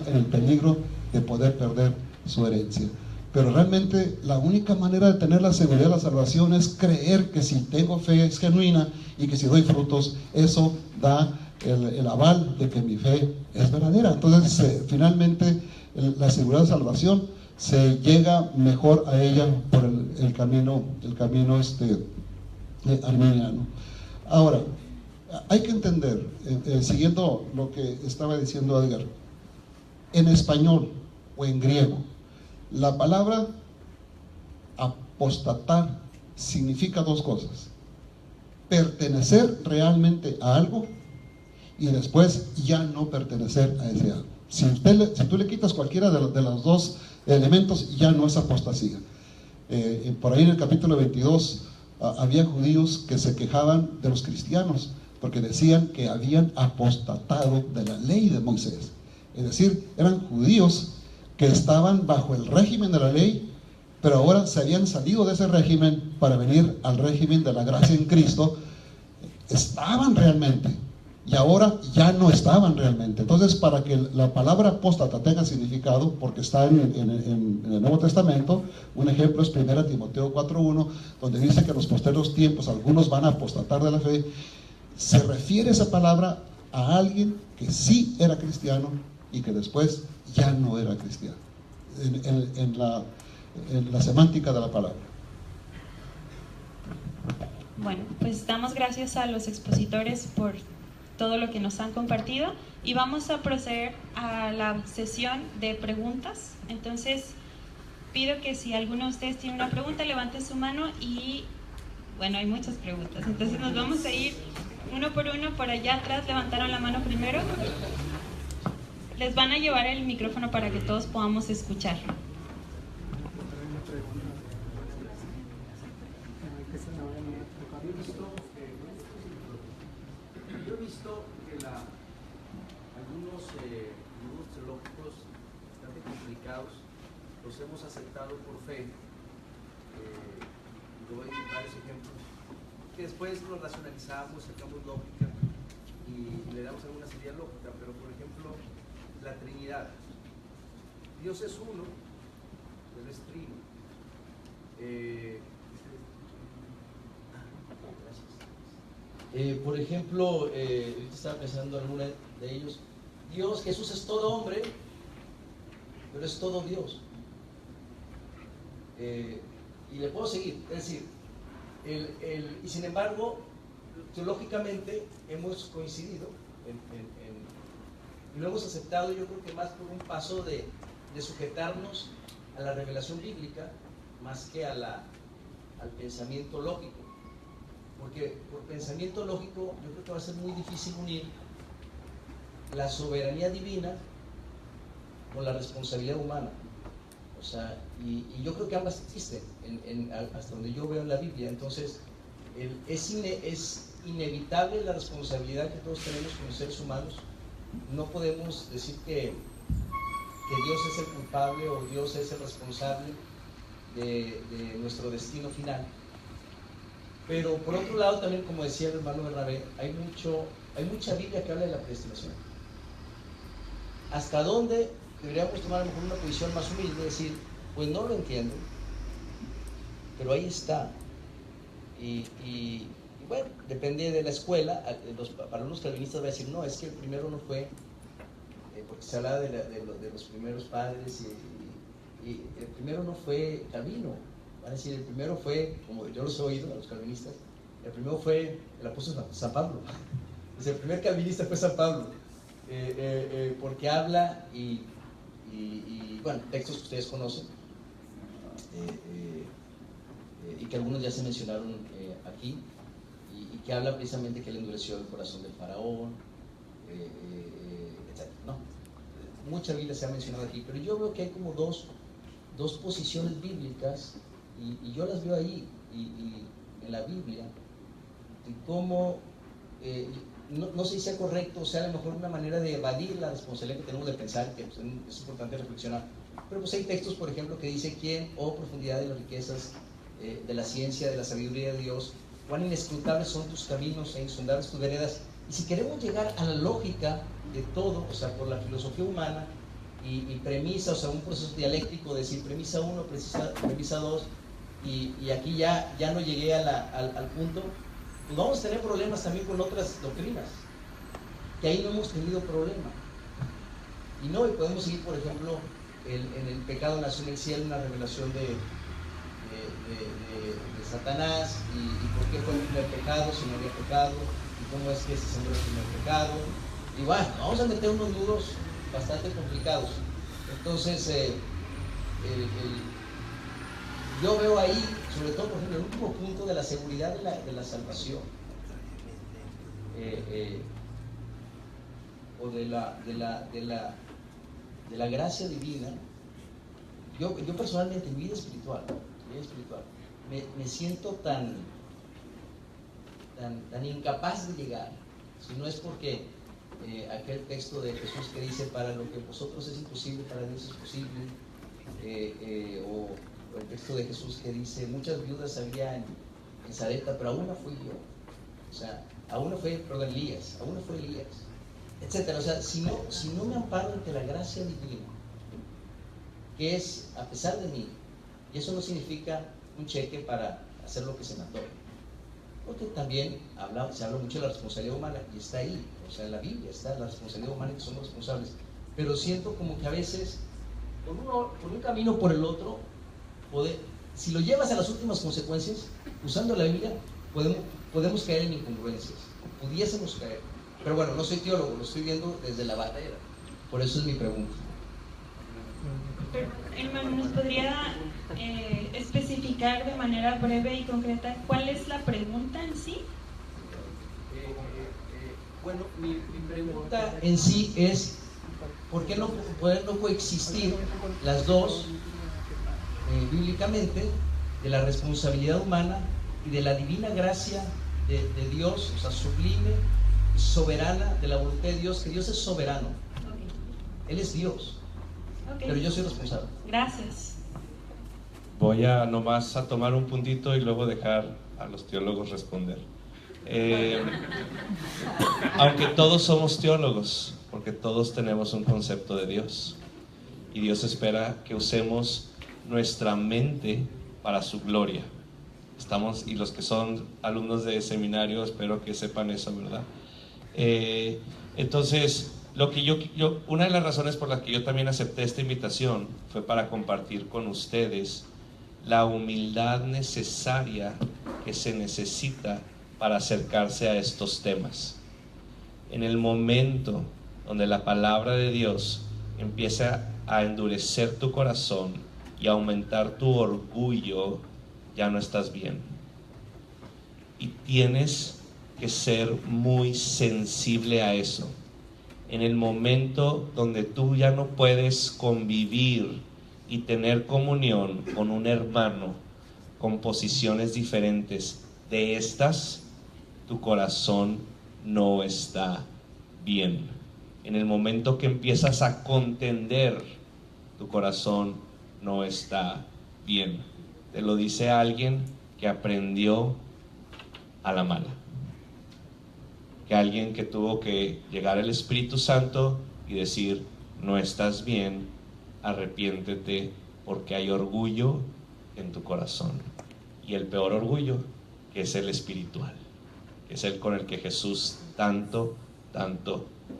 en el peligro de poder perder su herencia. Pero realmente la única manera de tener la seguridad de la salvación es creer que si tengo fe es genuina y que si doy frutos, eso da el aval de que mi fe es verdadera. Entonces, finalmente, la seguridad de salvación se llega mejor a ella por el camino arminiano. Ahora, hay que entender, siguiendo lo que estaba diciendo Edgar, en español o en griego, la palabra apostatar significa dos cosas: pertenecer realmente a algo y después ya no pertenecer a ese algo. Si tú le quitas cualquiera de los dos elementos, ya no es apostasía. Por ahí en el capítulo 22 había judíos que se quejaban de los cristianos porque decían que habían apostatado de la ley de Moisés. Es decir, eran judíos que estaban bajo el régimen de la ley, pero ahora se habían salido de ese régimen para venir al régimen de la gracia en Cristo. Estaban realmente, y ahora ya no estaban realmente. Entonces, para que la palabra apóstata tenga significado, porque está en el Nuevo Testamento, un ejemplo es 1 Timoteo 4:1, donde dice que en los posteriores tiempos algunos van a apostatar de la fe. Se refiere esa palabra a alguien que sí era cristiano y que después ya no era cristiano, en la semántica de la palabra. Bueno, pues damos gracias a los expositores por todo lo que nos han compartido y vamos a proceder a la sesión de preguntas. Entonces pido que si alguno de ustedes tiene una pregunta, levante su mano y bueno, hay muchas preguntas, entonces nos vamos a ir uno por uno. Por allá atrás levantaron la mano primero. Les van a llevar el micrófono para que todos podamos escuchar. Yo he visto que algunos libros teológicos bastante complicados los hemos aceptado por fe. Doy varios ejemplos que después los racionalizamos, sacamos lógica y le damos alguna salida lógica. Pero por ejemplo, la Trinidad. Dios es uno, Él es trino. Por ejemplo, ahorita estaba pensando en alguna de ellos. Dios, Jesús es todo hombre, pero es todo Dios. Y le puedo seguir, es decir, y sin embargo, teológicamente hemos coincidido y lo hemos aceptado, yo creo que más por un paso de sujetarnos a la revelación bíblica más que al pensamiento lógico. Porque por pensamiento lógico yo creo que va a ser muy difícil unir la soberanía divina con la responsabilidad humana. O sea, y yo creo que ambas existen hasta donde yo veo en la Biblia. Entonces es inevitable la responsabilidad que todos tenemos como seres humanos. No podemos decir que Dios es el culpable o Dios es el responsable de nuestro destino final. Pero por otro lado también, como decía el hermano Bernabé, hay mucha Biblia que habla de la predestinación. ¿Hasta dónde deberíamos tomar a lo mejor una posición más humilde? Decir, pues no lo entiendo, pero ahí está. Y bueno, depende de la escuela. Para unos calvinistas va a decir, no, es que el primero no fue, porque se hablaba de los primeros padres, y el primero no fue Calvino. Van a decir, el primero fue, como yo los he oído a los calvinistas, el primero fue el apóstol San Pablo. El primer calvinista fue San Pablo, porque habla y bueno, textos que ustedes conocen y que algunos ya se mencionaron aquí, y que habla precisamente que él endureció el corazón del faraón, etc. ¿No? Mucha Biblia se ha mencionado aquí, pero yo veo que hay como dos posiciones bíblicas. Y yo las veo ahí, y en la Biblia, y cómo, no sé si sea correcto, o sea, a lo mejor una manera de evadir la responsabilidad que tenemos de pensar, que pues, es importante reflexionar. Pero pues hay textos, por ejemplo, que dice: ¿quién, oh profundidad de las riquezas, de la ciencia, de la sabiduría de Dios, cuán inescrutables son tus caminos e insondables tus veredas? Y si queremos llegar a la lógica de todo, o sea, por la filosofía humana, y premisa, o sea, un proceso dialéctico, de decir premisa 1, premisa 2, y aquí ya no llegué al punto, pues vamos a tener problemas también con otras doctrinas, que ahí no hemos tenido problema. Y podemos seguir, por ejemplo, en el pecado nació en el cielo, una revelación de Satanás, y por qué fue el primer pecado, si no había pecado, y cómo es que se sembró el primer pecado. Y bueno, vamos a meter unos nudos bastante complicados. Entonces, yo veo ahí, sobre todo, por ejemplo, el último punto de la seguridad de la salvación, o de la gracia divina. Yo personalmente, en vida espiritual, me siento tan incapaz de llegar, si no es porque aquel texto de Jesús que dice: para lo que vosotros es imposible, para Dios es posible, o el texto de Jesús que dice: muchas viudas había en Sarepta, pero a una fui yo. O sea, a una fue, perdón, Elías, etcétera. O sea, si no me amparo ante la gracia divina, que es a pesar de mí, y eso no significa un cheque para hacer lo que se me antoje, porque también se habla mucho de la responsabilidad humana, y está ahí, o sea, en la Biblia está la responsabilidad humana, que somos responsables, pero siento como que a veces, por un camino o por el otro, si lo llevas a las últimas consecuencias, usando la Biblia, podemos caer en incongruencias, pudiésemos caer. Pero bueno, no soy teólogo, lo estoy viendo desde la barrera, por eso es mi pregunta. Pero, hermano, ¿nos podría especificar de manera breve y concreta cuál es la pregunta en sí? Bueno, mi pregunta en sí es: ¿por qué no pueden coexistir las dos bíblicamente, de la responsabilidad humana y de la divina gracia de Dios, o sea, sublime, soberana, de la voluntad de Dios, que Dios es soberano? Él es Dios, pero yo soy responsable. Gracias. Voy a nomás a tomar un puntito y luego dejar a los teólogos responder. Aunque todos somos teólogos, porque todos tenemos un concepto de Dios, y Dios espera que usemos nuestra mente para su gloria. Y los que son alumnos de seminario, espero que sepan eso, ¿verdad? Entonces, una de las razones por las que yo también acepté esta invitación fue para compartir con ustedes la humildad necesaria que se necesita para acercarse a estos temas. En el momento donde la palabra de Dios empieza a endurecer tu corazón y aumentar tu orgullo, ya no estás bien. Y tienes que ser muy sensible a eso. En el momento donde tú ya no puedes convivir y tener comunión con un hermano con posiciones diferentes de estas, tu corazón no está bien. En el momento que empiezas a contender, tu corazón no está bien. Te lo dice alguien que aprendió a la mala, que alguien que tuvo que llegar al Espíritu Santo y decir: no estás bien, arrepiéntete, porque hay orgullo en tu corazón. Y el peor orgullo, que es el espiritual, que es el con el que Jesús tanto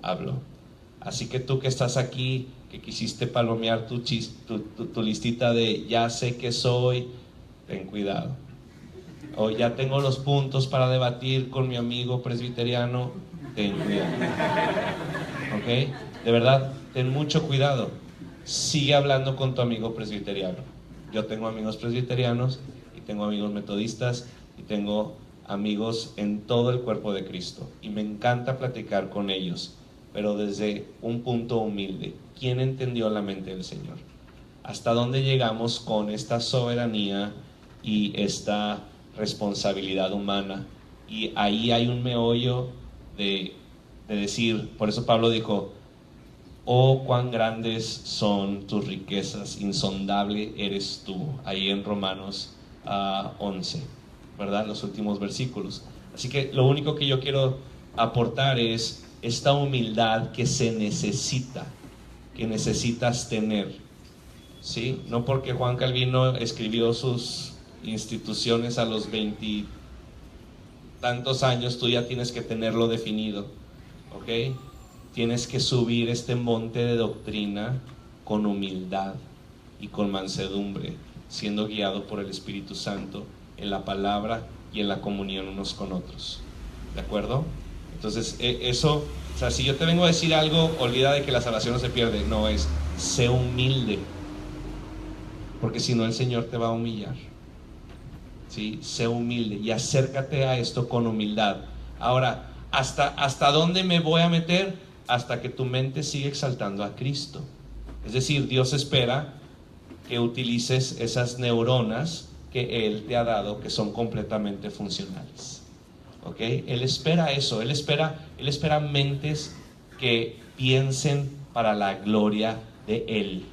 habló. Así que tú que estás aquí, que quisiste palomear tu listita de ya sé que soy, ten cuidado. O ya tengo los puntos para debatir con mi amigo presbiteriano, ten cuidado. ¿Ok? De verdad, ten mucho cuidado. Sigue hablando con tu amigo presbiteriano. Yo tengo amigos presbiterianos, y tengo amigos metodistas, y tengo amigos en todo el cuerpo de Cristo, y me encanta platicar con ellos, pero desde un punto humilde. ¿Quién entendió la mente del Señor? ¿Hasta dónde llegamos con esta soberanía y esta responsabilidad humana? Y ahí hay un meollo de decir, por eso Pablo dijo: oh, cuán grandes son tus riquezas, insondable eres tú, ahí en Romanos 11, ¿verdad? Los últimos versículos. Así que lo único que yo quiero aportar es esta humildad que se necesita, que necesitas tener, ¿sí? No porque Juan Calvino escribió sus instituciones a los 20 tantos años, tú ya tienes que tenerlo definido, ¿ok? Tienes que subir este monte de doctrina con humildad y con mansedumbre, siendo guiado por el Espíritu Santo en la palabra y en la comunión unos con otros. ¿De acuerdo? Entonces, eso, o sea, si yo te vengo a decir algo, olvida de que la salvación no se pierde. No, es, sé humilde, porque si no el Señor te va a humillar. ¿Sí? Sé humilde y acércate a esto con humildad. Ahora, ¿hasta dónde me voy a meter? Hasta que tu mente siga exaltando a Cristo. Es decir, Dios espera que utilices esas neuronas que Él te ha dado, que son completamente funcionales. ¿Ok? Él espera eso, Él espera mentes que piensen para la gloria de Él.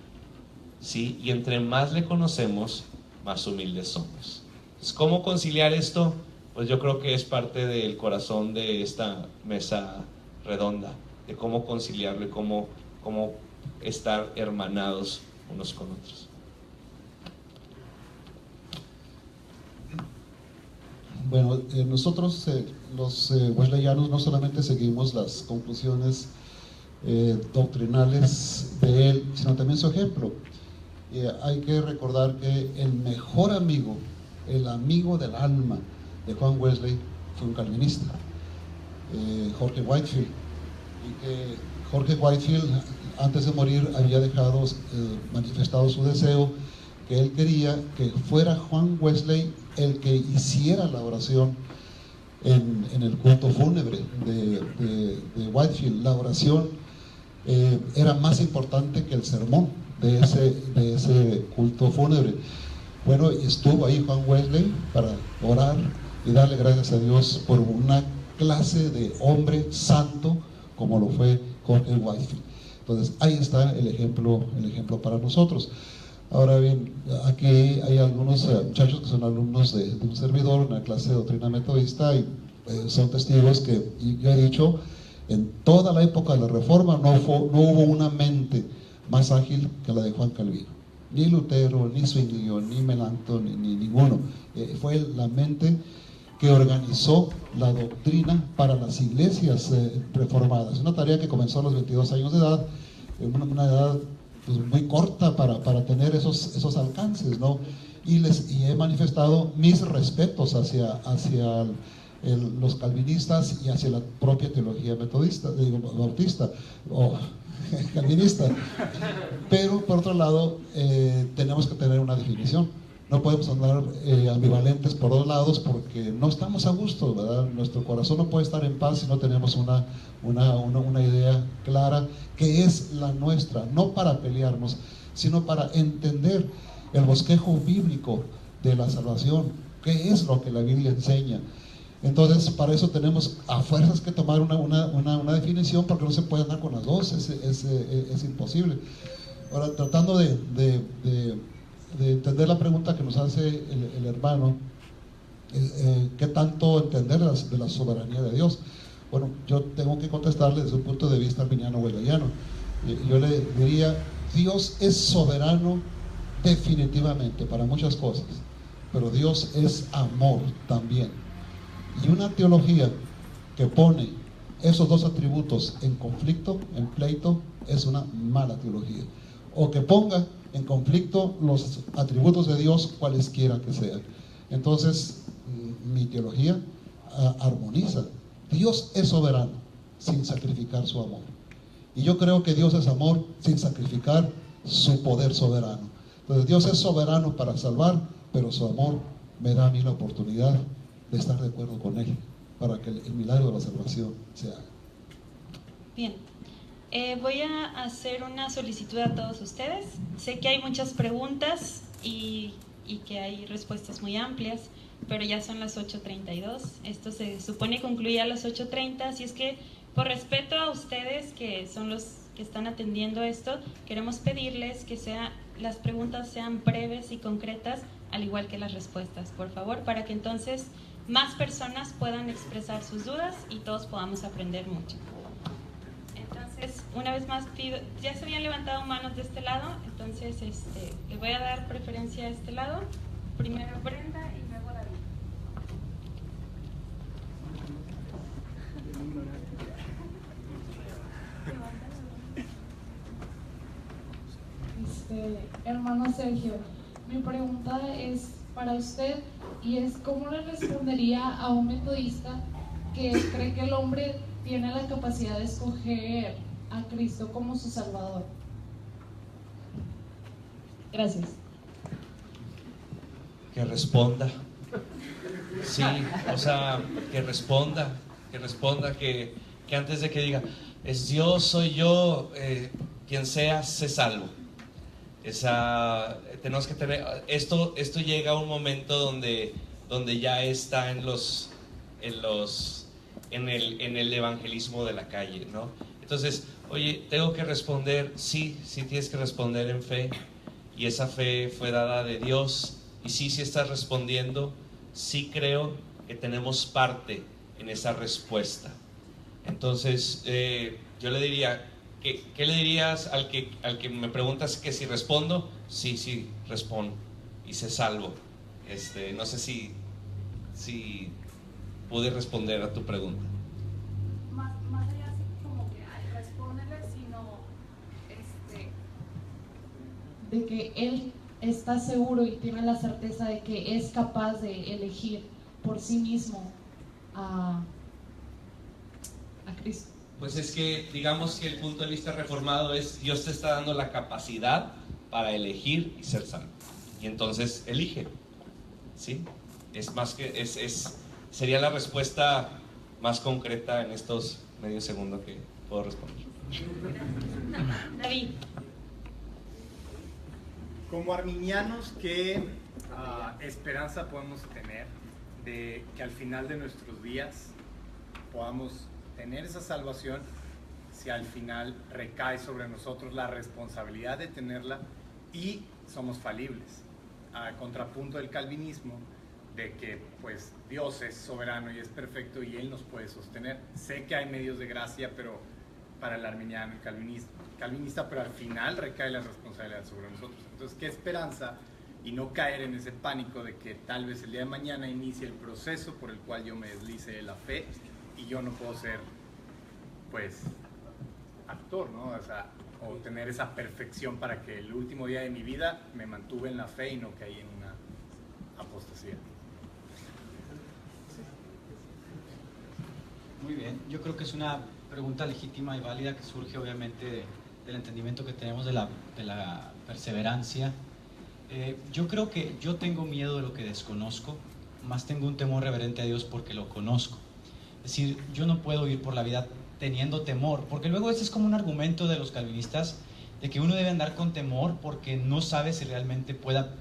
¿Sí? Y entre más le conocemos, más humildes somos. Entonces, ¿cómo conciliar esto? Pues yo creo que es parte del corazón de esta mesa redonda, de cómo conciliarlo y cómo estar hermanados unos con otros. Bueno, nosotros los wesleyanos no solamente seguimos las conclusiones doctrinales de él, sino también su ejemplo. Hay que recordar que el mejor amigo, el amigo del alma de Juan Wesley fue un calvinista, Jorge Whitefield, y que Jorge Whitefield antes de morir había dejado manifestado su deseo, que él quería que fuera Juan Wesley el que hiciera la oración en el culto fúnebre de Whitefield. La oración era más importante que el sermón de ese culto fúnebre. Bueno, estuvo ahí Juan Wesley para orar y darle gracias a Dios por una clase de hombre santo como lo fue Jorge Whitefield. Entonces ahí está el ejemplo para nosotros. Ahora bien, aquí hay algunos muchachos que son alumnos de un servidor, una clase de doctrina metodista, y son testigos que yo he dicho, en toda la época de la Reforma no hubo una mente más ágil que la de Juan Calvino. Ni Lutero, ni Zwinglio, ni Melanchthon, ni ninguno. Fue la mente que organizó la doctrina para las iglesias reformadas. Una tarea que comenzó a los 22 años de edad, una edad pues muy corta para tener esos alcances, ¿no? Y he manifestado mis respetos hacia los calvinistas y hacia la propia teología metodista, bautista o calvinista. Pero por otro lado, tenemos que tener una definición. No podemos andar ambivalentes por dos lados, porque no estamos a gusto, ¿verdad? Nuestro corazón no puede estar en paz si no tenemos una idea clara que es la nuestra, no para pelearnos, sino para entender el bosquejo bíblico de la salvación, qué es lo que la Biblia enseña. Entonces, para eso tenemos a fuerzas que tomar una definición, porque no se puede andar con las dos, es imposible. Ahora, tratando de entender la pregunta que nos hace el hermano, ¿qué tanto entender de la soberanía de Dios? Bueno, yo tengo que contestarle desde un punto de vista arminiano wesleyano. Yo le diría, Dios es soberano definitivamente para muchas cosas, pero Dios es amor también. Y una teología que pone esos dos atributos en conflicto, en pleito, es una mala teología. O que ponga en conflicto los atributos de Dios, cualesquiera que sean. Entonces, mi teología armoniza. Dios es soberano sin sacrificar su amor. Y yo creo que Dios es amor sin sacrificar su poder soberano. Entonces, Dios es soberano para salvar, pero su amor me da a mí la oportunidad de estar de acuerdo con Él para que el milagro de la salvación se haga. Bien. Voy a hacer una solicitud a todos ustedes. Sé que hay muchas preguntas y que hay respuestas muy amplias, pero ya son las 8:32. Esto se supone concluye a las 8:30, así es que por respeto a ustedes, que son los que están atendiendo esto, queremos pedirles que las preguntas sean breves y concretas, al igual que las respuestas, por favor, para que entonces más personas puedan expresar sus dudas y todos podamos aprender mucho. Una vez más pido, ya se habían levantado manos de este lado, entonces le voy a dar preferencia a este lado. Primero Brenda y luego David. Hermano Sergio, mi pregunta es para usted y es ¿cómo le respondería a un metodista que cree que el hombre tiene la capacidad de escoger a Cristo como su Salvador? Gracias. Que responda. Sí, o sea, que responda, que antes de que diga, es Dios, soy yo, quien sea, se salvo. Tenemos que tener, esto llega a un momento donde ya está en el evangelismo de la calle, ¿no? Entonces, oye, tengo que responder, sí tienes que responder en fe, y esa fe fue dada de Dios, y sí estás respondiendo, sí creo que tenemos parte en esa respuesta. Entonces, yo le diría, ¿qué le dirías al que me preguntas que si respondo? Sí, respondo, y se salvo. No sé si pude responder a tu pregunta. Más allá así como que respóndele, sino de que él está seguro y tiene la certeza de que es capaz de elegir por sí mismo a Cristo. Pues es que digamos que el punto de vista reformado es Dios te está dando la capacidad para elegir y ser salvo, y entonces elige, ¿sí? Es más que sería la respuesta más concreta en estos medio segundo que puedo responder. David. Como arminianos, ¿qué esperanza podemos tener de que al final de nuestros días podamos tener esa salvación si al final recae sobre nosotros la responsabilidad de tenerla y somos falibles? A contrapunto del calvinismo, de que pues Dios es soberano y es perfecto y Él nos puede sostener. Sé que hay medios de gracia, pero para el arminiano y calvinista, pero al final recae la responsabilidad sobre nosotros. Entonces, ¿qué esperanza? Y no caer en ese pánico de que tal vez el día de mañana inicie el proceso por el cual yo me deslice de la fe y yo no puedo ser, pues, actor, ¿no? O sea, o tener esa perfección para que el último día de mi vida me mantuve en la fe y no caí en una apostasía. Muy bien, yo creo que es una pregunta legítima y válida que surge obviamente del entendimiento que tenemos de la perseverancia. Yo creo que yo tengo miedo de lo que desconozco, más tengo un temor reverente a Dios porque lo conozco. Es decir, yo no puedo ir por la vida teniendo temor, porque luego ese es como un argumento de los calvinistas, de que uno debe andar con temor porque no sabe si realmente pueda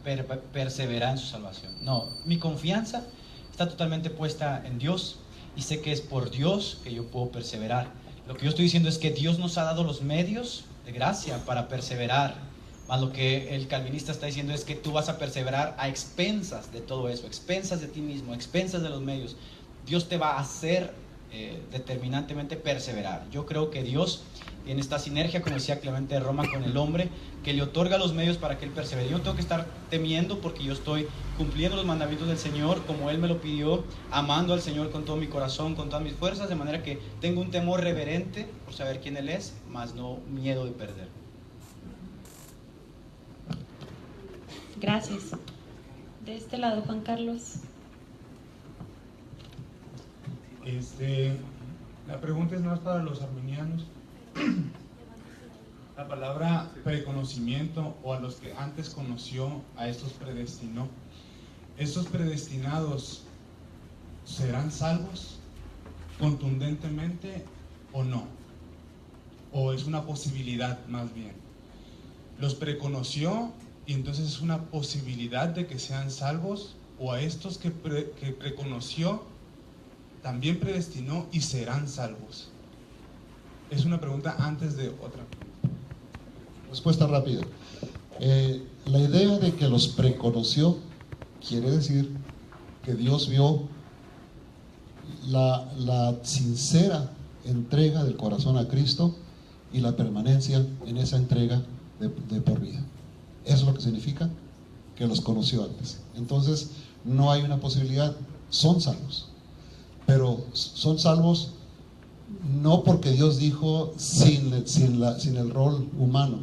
perseverar en su salvación. No, mi confianza está totalmente puesta en Dios y sé que es por Dios que yo puedo perseverar. Lo que yo estoy diciendo es que Dios nos ha dado los medios de gracia para perseverar, más lo que el calvinista está diciendo es que tú vas a perseverar a expensas de todo eso, a expensas de ti mismo, a expensas de los medios. Dios te va a hacer determinantemente perseverar. Yo creo que Dios tiene esta sinergia, como decía Clemente de Roma, con el hombre, que le otorga los medios para que él persevere. Yo no tengo que estar temiendo porque yo estoy cumpliendo los mandamientos del Señor como Él me lo pidió, amando al Señor con todo mi corazón, con todas mis fuerzas, de manera que tengo un temor reverente por saber quién Él es, más no miedo de perder. Gracias. De este lado, Juan Carlos. La pregunta es más para los arminianos. La palabra preconocimiento, o a los que antes conoció, a estos predestinó. ¿Estos predestinados serán salvos contundentemente o no? ¿O es una posibilidad más bien? Los preconoció y entonces es una posibilidad de que sean salvos, o a estos que preconoció también predestinó y serán salvos. Es una pregunta antes de otra. Respuesta rápida. La idea de que los preconoció quiere decir que Dios vio la sincera entrega del corazón a Cristo y la permanencia en esa entrega de por vida. Eso es lo que significa que los conoció antes. Entonces, no hay una posibilidad, son salvos. Pero son salvos no porque Dios dijo sin el rol humano,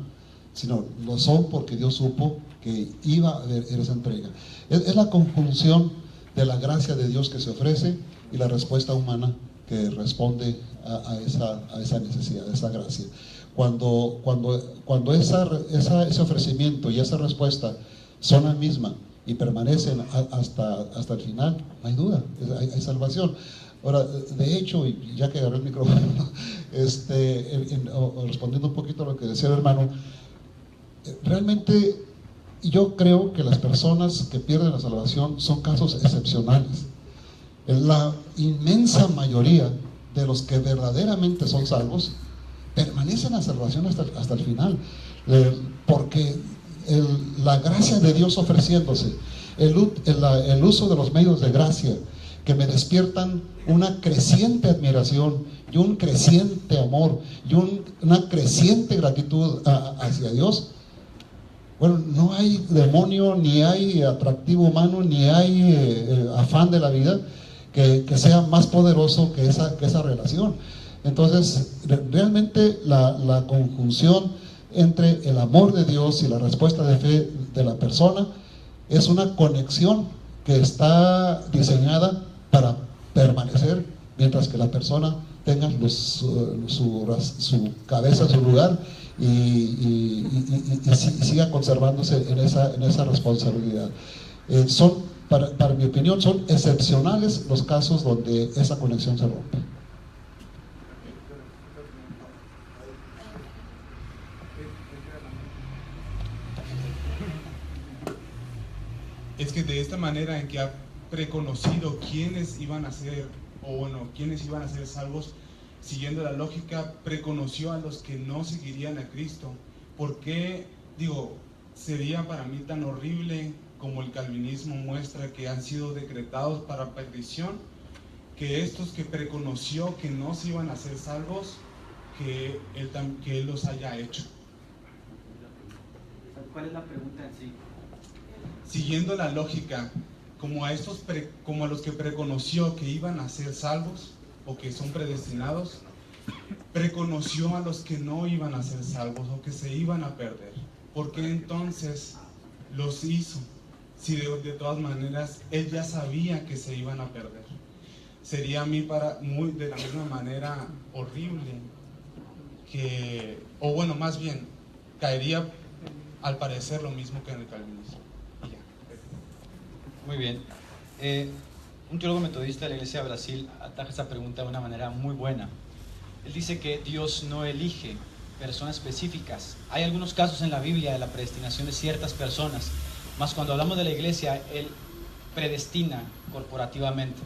sino lo son porque Dios supo que iba a haber esa entrega. Es la conjunción de la gracia de Dios que se ofrece y la respuesta humana que responde a esa necesidad, a esa gracia. Cuando ese ofrecimiento y esa respuesta son la misma y permanecen hasta el final, no hay duda, hay salvación. Ahora, de hecho, y ya que agarré el micrófono, respondiendo un poquito a lo que decía el hermano, realmente yo creo que las personas que pierden la salvación son casos excepcionales. La inmensa mayoría de los que verdaderamente son salvos permanecen en la salvación hasta el final, porque la gracia de Dios ofreciéndose, el uso de los medios de gracia que me despiertan una creciente admiración y un creciente amor y una creciente gratitud hacia Dios. Bueno, no hay demonio, ni hay atractivo humano, ni hay afán de la vida que sea más poderoso que esa relación. Entonces, realmente la conjunción entre el amor de Dios y la respuesta de fe de la persona es una conexión que está diseñada para permanecer mientras que la persona tenga su cabeza en su lugar y siga conservándose en esa responsabilidad. Para mi opinión, son excepcionales los casos donde esa conexión se rompe. Es que de esta manera en que ha preconocido quiénes iban a ser, quiénes iban a ser salvos, siguiendo la lógica, preconoció a los que no seguirían a Cristo. ¿Por qué, sería para mí tan horrible como el calvinismo muestra que han sido decretados para perdición, que estos que preconoció que no se iban a ser salvos, que él los haya hecho? ¿Cuál es la pregunta en sí? Siguiendo la lógica, como a los que preconoció que iban a ser salvos o que son predestinados, preconoció a los que no iban a ser salvos o que se iban a perder. ¿Por qué entonces los hizo? Si de todas maneras él ya sabía que se iban a perder. Sería a mí de la misma manera horrible más bien, caería al parecer lo mismo que en el calvinismo. Muy bien. Un teólogo metodista de la Iglesia de Brasil ataja esa pregunta de una manera muy buena. Él dice que Dios no elige personas específicas. Hay algunos casos en la Biblia de la predestinación de ciertas personas, mas cuando hablamos de la Iglesia, Él predestina corporativamente.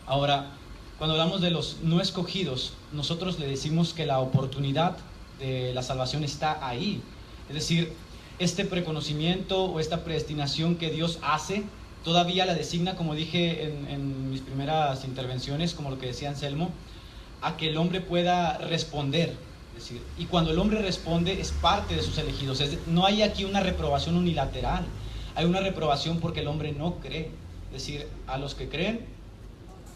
Ahora, cuando hablamos de los no escogidos, nosotros le decimos que la oportunidad de la salvación está ahí. Es decir, este preconocimiento o esta predestinación que Dios hace, todavía la designa, como dije en mis primeras intervenciones, como lo que decía Anselmo, a que el hombre pueda responder. Es decir, y cuando el hombre responde es parte de sus elegidos. No hay aquí una reprobación unilateral, hay una reprobación porque el hombre no cree. Es decir, a los que creen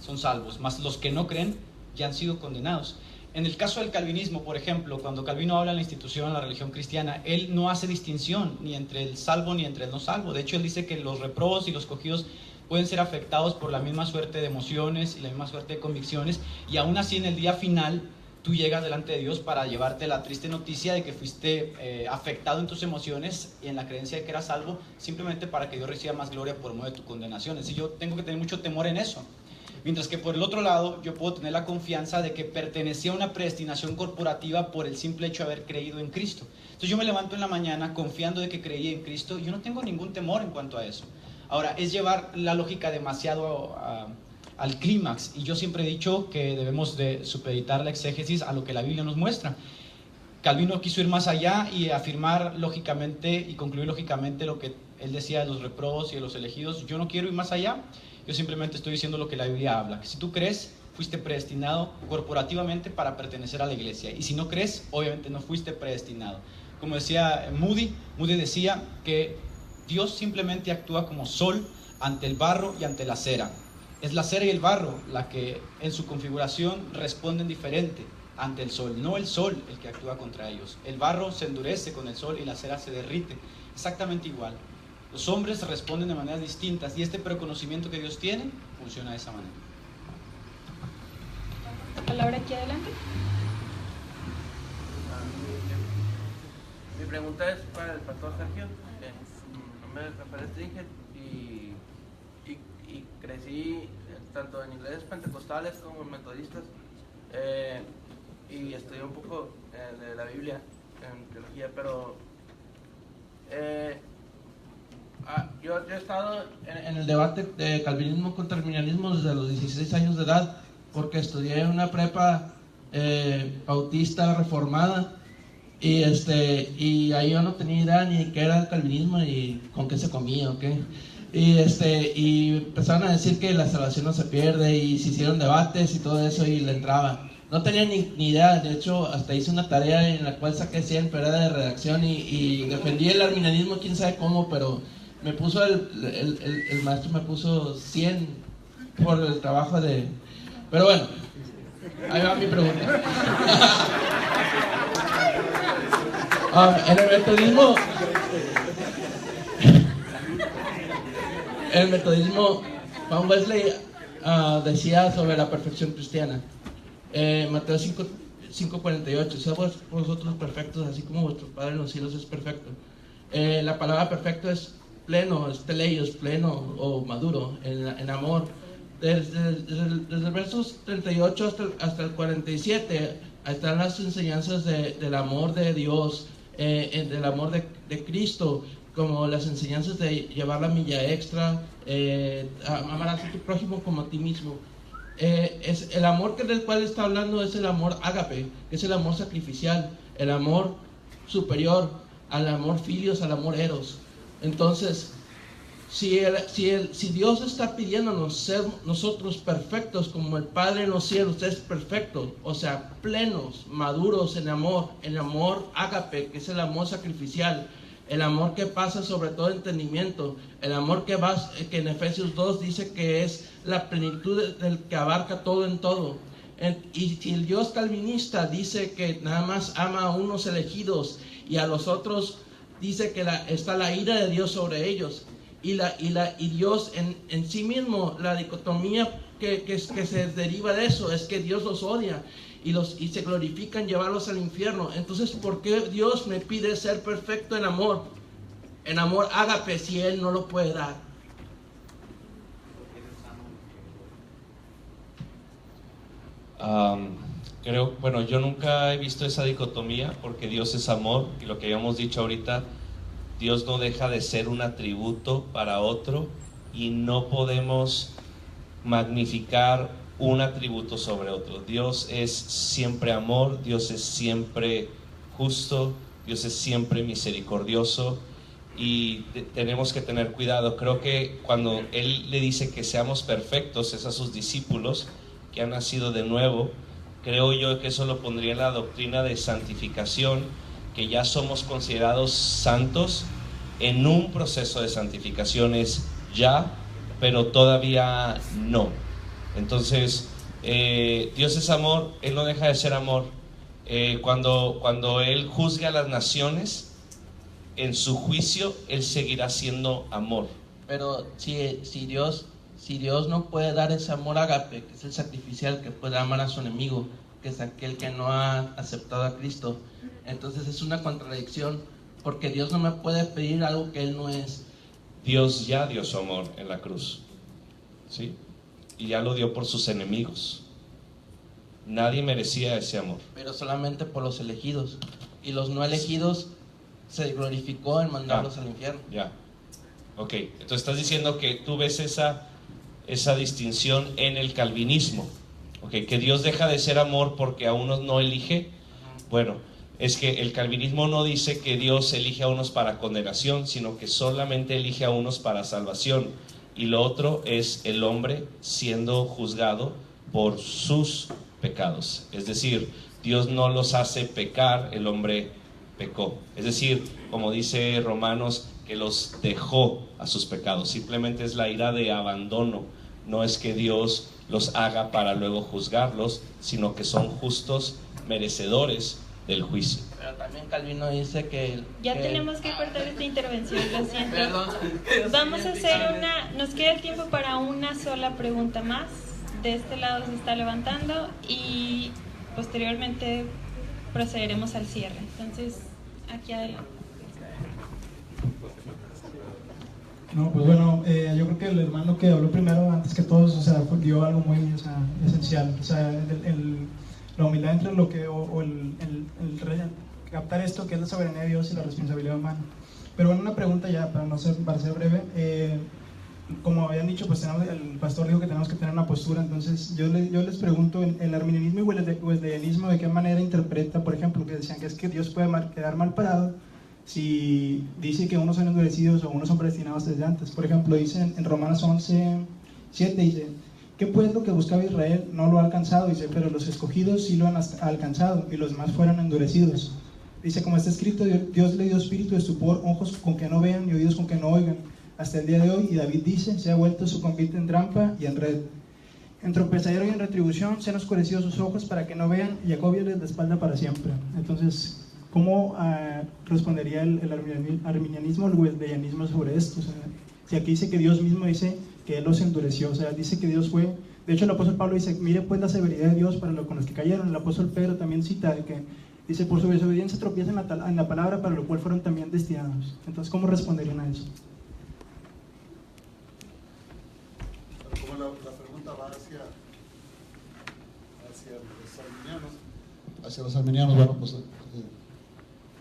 son salvos, mas los que no creen ya han sido condenados. En el caso del calvinismo, por ejemplo, cuando Calvino habla en la institución, en la religión cristiana, él no hace distinción ni entre el salvo ni entre el no salvo. De hecho, él dice que los reprobos y los escogidos pueden ser afectados por la misma suerte de emociones y la misma suerte de convicciones, y aún así en el día final tú llegas delante de Dios para llevarte la triste noticia de que fuiste afectado en tus emociones y en la creencia de que eras salvo, simplemente para que Dios reciba más gloria por medio de tu condenación. Es decir, yo tengo que tener mucho temor en eso. Mientras que por el otro lado, yo puedo tener la confianza de que pertenecía a una predestinación corporativa por el simple hecho de haber creído en Cristo. Entonces yo me levanto en la mañana confiando de que creí en Cristo y yo no tengo ningún temor en cuanto a eso. Ahora, es llevar la lógica demasiado al clímax, y yo siempre he dicho que debemos de supeditar la exégesis a lo que la Biblia nos muestra. Calvino quiso ir más allá y afirmar lógicamente y concluir lógicamente lo que él decía de los reprobos y de los elegidos. Yo no quiero ir más allá. Yo simplemente estoy diciendo lo que la Biblia habla, que si tú crees, fuiste predestinado corporativamente para pertenecer a la iglesia, y si no crees, obviamente no fuiste predestinado. Como decía Moody decía que Dios simplemente actúa como sol ante el barro y ante la cera. Es la cera y el barro la que en su configuración responden diferente ante el sol, no el sol el que actúa contra ellos. El barro se endurece con el sol y la cera se derrite, exactamente igual. Los hombres responden de maneras distintas, y este preconocimiento que Dios tiene funciona de esa manera. palabra aquí adelante. Mi pregunta es para el pastor Sergio. No me restringe y crecí tanto en iglesias pentecostales como en metodistas, y estudié un poco de la Biblia en teología, pero yo he estado en el debate de calvinismo contra arminianismo desde los 16 años de edad, porque estudié en una prepa bautista reformada, y ahí yo no tenía idea ni qué era el calvinismo ni con qué se comía o qué. Y empezaron a decir que la salvación no se pierde, y se hicieron debates y todo eso, y le entraba. No tenía ni idea. De hecho, hasta hice una tarea en la cual saqué 100, pero era de redacción, y defendí el arminianismo, quién sabe cómo, pero me puso el maestro me puso 100 por el trabajo de... Pero bueno, ahí va mi pregunta. En el metodismo, Juan Wesley decía sobre la perfección cristiana. Mateo 5:48, seamos vosotros perfectos, así como vuestro Padre en los cielos es perfecto. La palabra perfecto es pleno, es teleios, pleno o maduro, en amor. Desde el versos 38 hasta el 47, están las enseñanzas del amor de Dios, del amor de Cristo, como las enseñanzas de llevar la milla extra, amarás a tu prójimo como a ti mismo. Es el amor del cual está hablando es el amor ágape, que es el amor sacrificial, el amor superior al amor filios, al amor eros. Entonces, si Dios está pidiéndonos ser nosotros perfectos como el Padre en los cielos es perfecto, o sea, plenos, maduros en amor ágape, que es el amor sacrificial, el amor que pasa sobre todo entendimiento, el amor que en Efesios 2 dice que es la plenitud del que abarca todo en todo. Y si el Dios calvinista dice que nada más ama a unos elegidos y a los otros dice que está la ira de Dios sobre ellos, y Dios en sí mismo, la dicotomía que se deriva de eso es que Dios los odia y se glorifican llevarlos al infierno. Entonces, ¿por qué Dios me pide ser perfecto en amor ágape, si Él no lo puede dar? Yo nunca he visto esa dicotomía, porque Dios es amor, y lo que habíamos dicho ahorita, Dios no deja de ser un atributo para otro, y no podemos magnificar un atributo sobre otro. Dios es siempre amor, Dios es siempre justo, Dios es siempre misericordioso, y tenemos que tener cuidado. Creo que cuando Él le dice que seamos perfectos, es a sus discípulos que han nacido de nuevo. Creo yo que eso lo pondría en la doctrina de santificación, que ya somos considerados santos en un proceso de santificación, es ya, pero todavía no. Entonces, Dios es amor, Él no deja de ser amor. Cuando Él juzgue a las naciones, en su juicio, Él seguirá siendo amor. Pero si Dios no puede dar ese amor ágape, que es el sacrificial, que puede amar a su enemigo, que es aquel que no ha aceptado a Cristo, entonces es una contradicción, porque Dios no me puede pedir algo que Él no es. Dios ya dio su amor en la cruz, ¿sí? Y ya lo dio por sus enemigos. Nadie merecía ese amor. Pero solamente por los elegidos. Y los no elegidos se glorificó en mandarlos al infierno. Ya. Ok, entonces estás diciendo que tú ves esa distinción en el calvinismo. Ok, que Dios deja de ser amor porque a unos no elige. Bueno, es que el calvinismo no dice que Dios elige a unos para condenación, sino que solamente elige a unos para salvación. Y lo otro es el hombre siendo juzgado por sus pecados. Es decir, Dios no los hace pecar, el hombre pecó. Es decir, como dice Romanos, que los dejó a sus pecados. Simplemente es la ira de abandono. No es que Dios los haga para luego juzgarlos, sino que son justos, merecedores del juicio. Pero también Calvino dice que... Tenemos que cortar esta intervención, lo siento. Perdón. Vamos a hacer nos queda tiempo para una sola pregunta más. de este lado se está levantando y posteriormente procederemos al cierre. Entonces, aquí adelante. No, pues bueno, yo creo que el hermano que habló primero, antes que todos, o sea, dio algo muy, o sea, esencial. O sea, la humildad entre lo que, captar esto que es la soberanía de Dios y la responsabilidad humana. Pero bueno, una pregunta ya, para ser breve. Como habían dicho, pues el pastor dijo que tenemos que tener una postura. Entonces yo les pregunto, el arminianismo y el wesleyanismo, ¿de qué manera interpreta, por ejemplo, que decían que es que Dios puede quedar mal parado si dice que unos son endurecidos o unos son predestinados desde antes? Por ejemplo, dice en Romanos 11:7, dice: ¿qué pues lo que buscaba Israel no lo ha alcanzado? Dice, pero los escogidos sí lo han alcanzado, y los demás fueron endurecidos. Dice, como está escrito, Dios le dio espíritu de estupor, ojos con que no vean y oídos con que no oigan, hasta el día de hoy. Y David dice, se ha vuelto su convite en trampa y en red. En tropezadero y en retribución se han oscurecido sus ojos para que no vean, y agóbiales la espalda para siempre. Entonces, ¿cómo respondería el arminianismo o el wesleyanismo sobre esto? O sea, si aquí dice que Dios mismo dice que Él los endureció, o sea, dice que Dios fue... De hecho, el apóstol Pablo dice, mire pues la severidad de Dios para con los que cayeron. El apóstol Pedro también cita que dice, por su desobediencia tropiezan en la palabra para lo cual fueron también destinados. Entonces, ¿cómo responderían a eso? Como la pregunta va hacia los arminianos, bueno, pues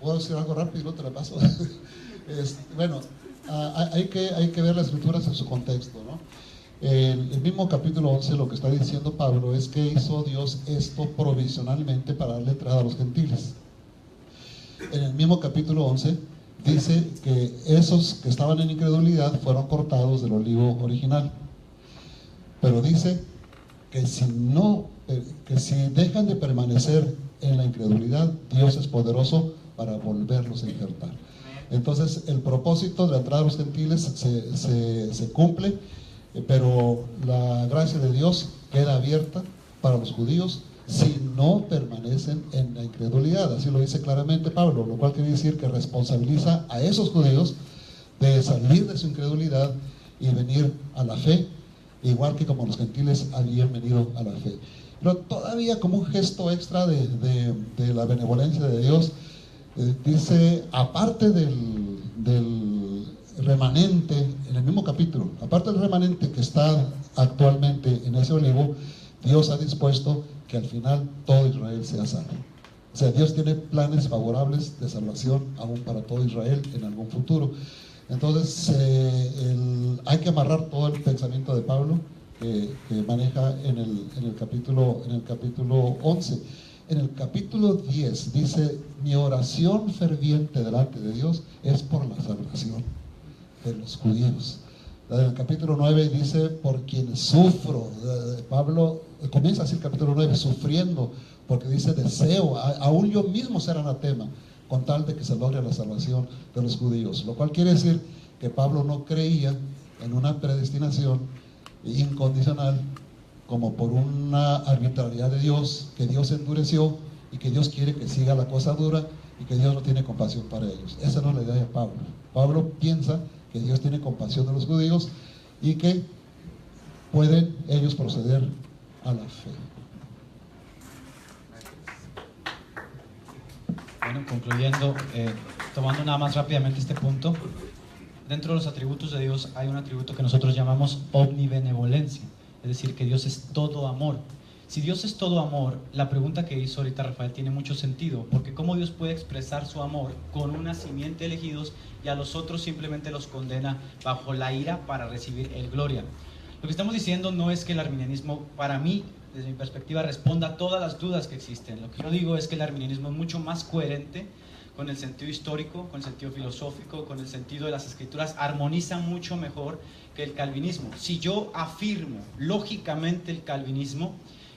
puedo decir algo rápido y no te la paso. Bueno, hay que ver las escrituras en su contexto, ¿no? El mismo capítulo 11 lo que está diciendo Pablo es que hizo Dios esto provisionalmente para darle entrada a los gentiles. En el mismo capítulo 11 dice que esos que estaban en incredulidad fueron cortados del olivo original. Pero dice que si dejan de permanecer en la incredulidad, Dios es poderoso para volverlos a injertar. Entonces el propósito de la entrada de los gentiles se cumple, pero la gracia de Dios queda abierta para los judíos si no permanecen en la incredulidad. Así lo dice claramente Pablo, lo cual quiere decir que responsabiliza a esos judíos de salir de su incredulidad y venir a la fe, igual que como los gentiles habían venido a la fe. Pero todavía, como un gesto extra de la benevolencia de Dios, dice, aparte del remanente, en el mismo capítulo, aparte del remanente que está actualmente en ese olivo, Dios ha dispuesto que al final todo Israel sea salvo. O sea, Dios tiene planes favorables de salvación aún para todo Israel en algún futuro. Entonces, hay que amarrar todo el pensamiento de Pablo que maneja en el capítulo 11. En el capítulo 10 dice, mi oración ferviente delante de Dios es por la salvación de los judíos. En el capítulo 9 dice, por quienes sufro. Pablo comienza así el capítulo 9, sufriendo, porque dice, deseo, aún yo mismo ser anatema, con tal de que se logre la salvación de los judíos. Lo cual quiere decir que Pablo no creía en una predestinación incondicional, como por una arbitrariedad de Dios, que Dios endureció y que Dios quiere que siga la cosa dura y que Dios no tiene compasión para ellos. Esa no es la idea de Pablo. Pablo piensa que Dios tiene compasión de los judíos y que pueden ellos proceder a la fe. Bueno, concluyendo, tomando nada más rápidamente este punto, dentro de los atributos de Dios hay un atributo que nosotros llamamos omnibenevolencia, es decir, que Dios es todo amor. Si Dios es todo amor, la pregunta que hizo ahorita Rafael tiene mucho sentido, porque ¿cómo Dios puede expresar su amor con una simiente elegidos y a los otros simplemente los condena bajo la ira para recibir el gloria? Lo que estamos diciendo no es que el arminianismo, para mí, desde mi perspectiva, responda a todas las dudas que existen. Lo que yo digo es que el arminianismo es mucho más coherente con el sentido histórico, con el sentido filosófico, con el sentido de las escrituras, armoniza mucho mejor que el calvinismo. Si yo afirmo lógicamente el calvinismo,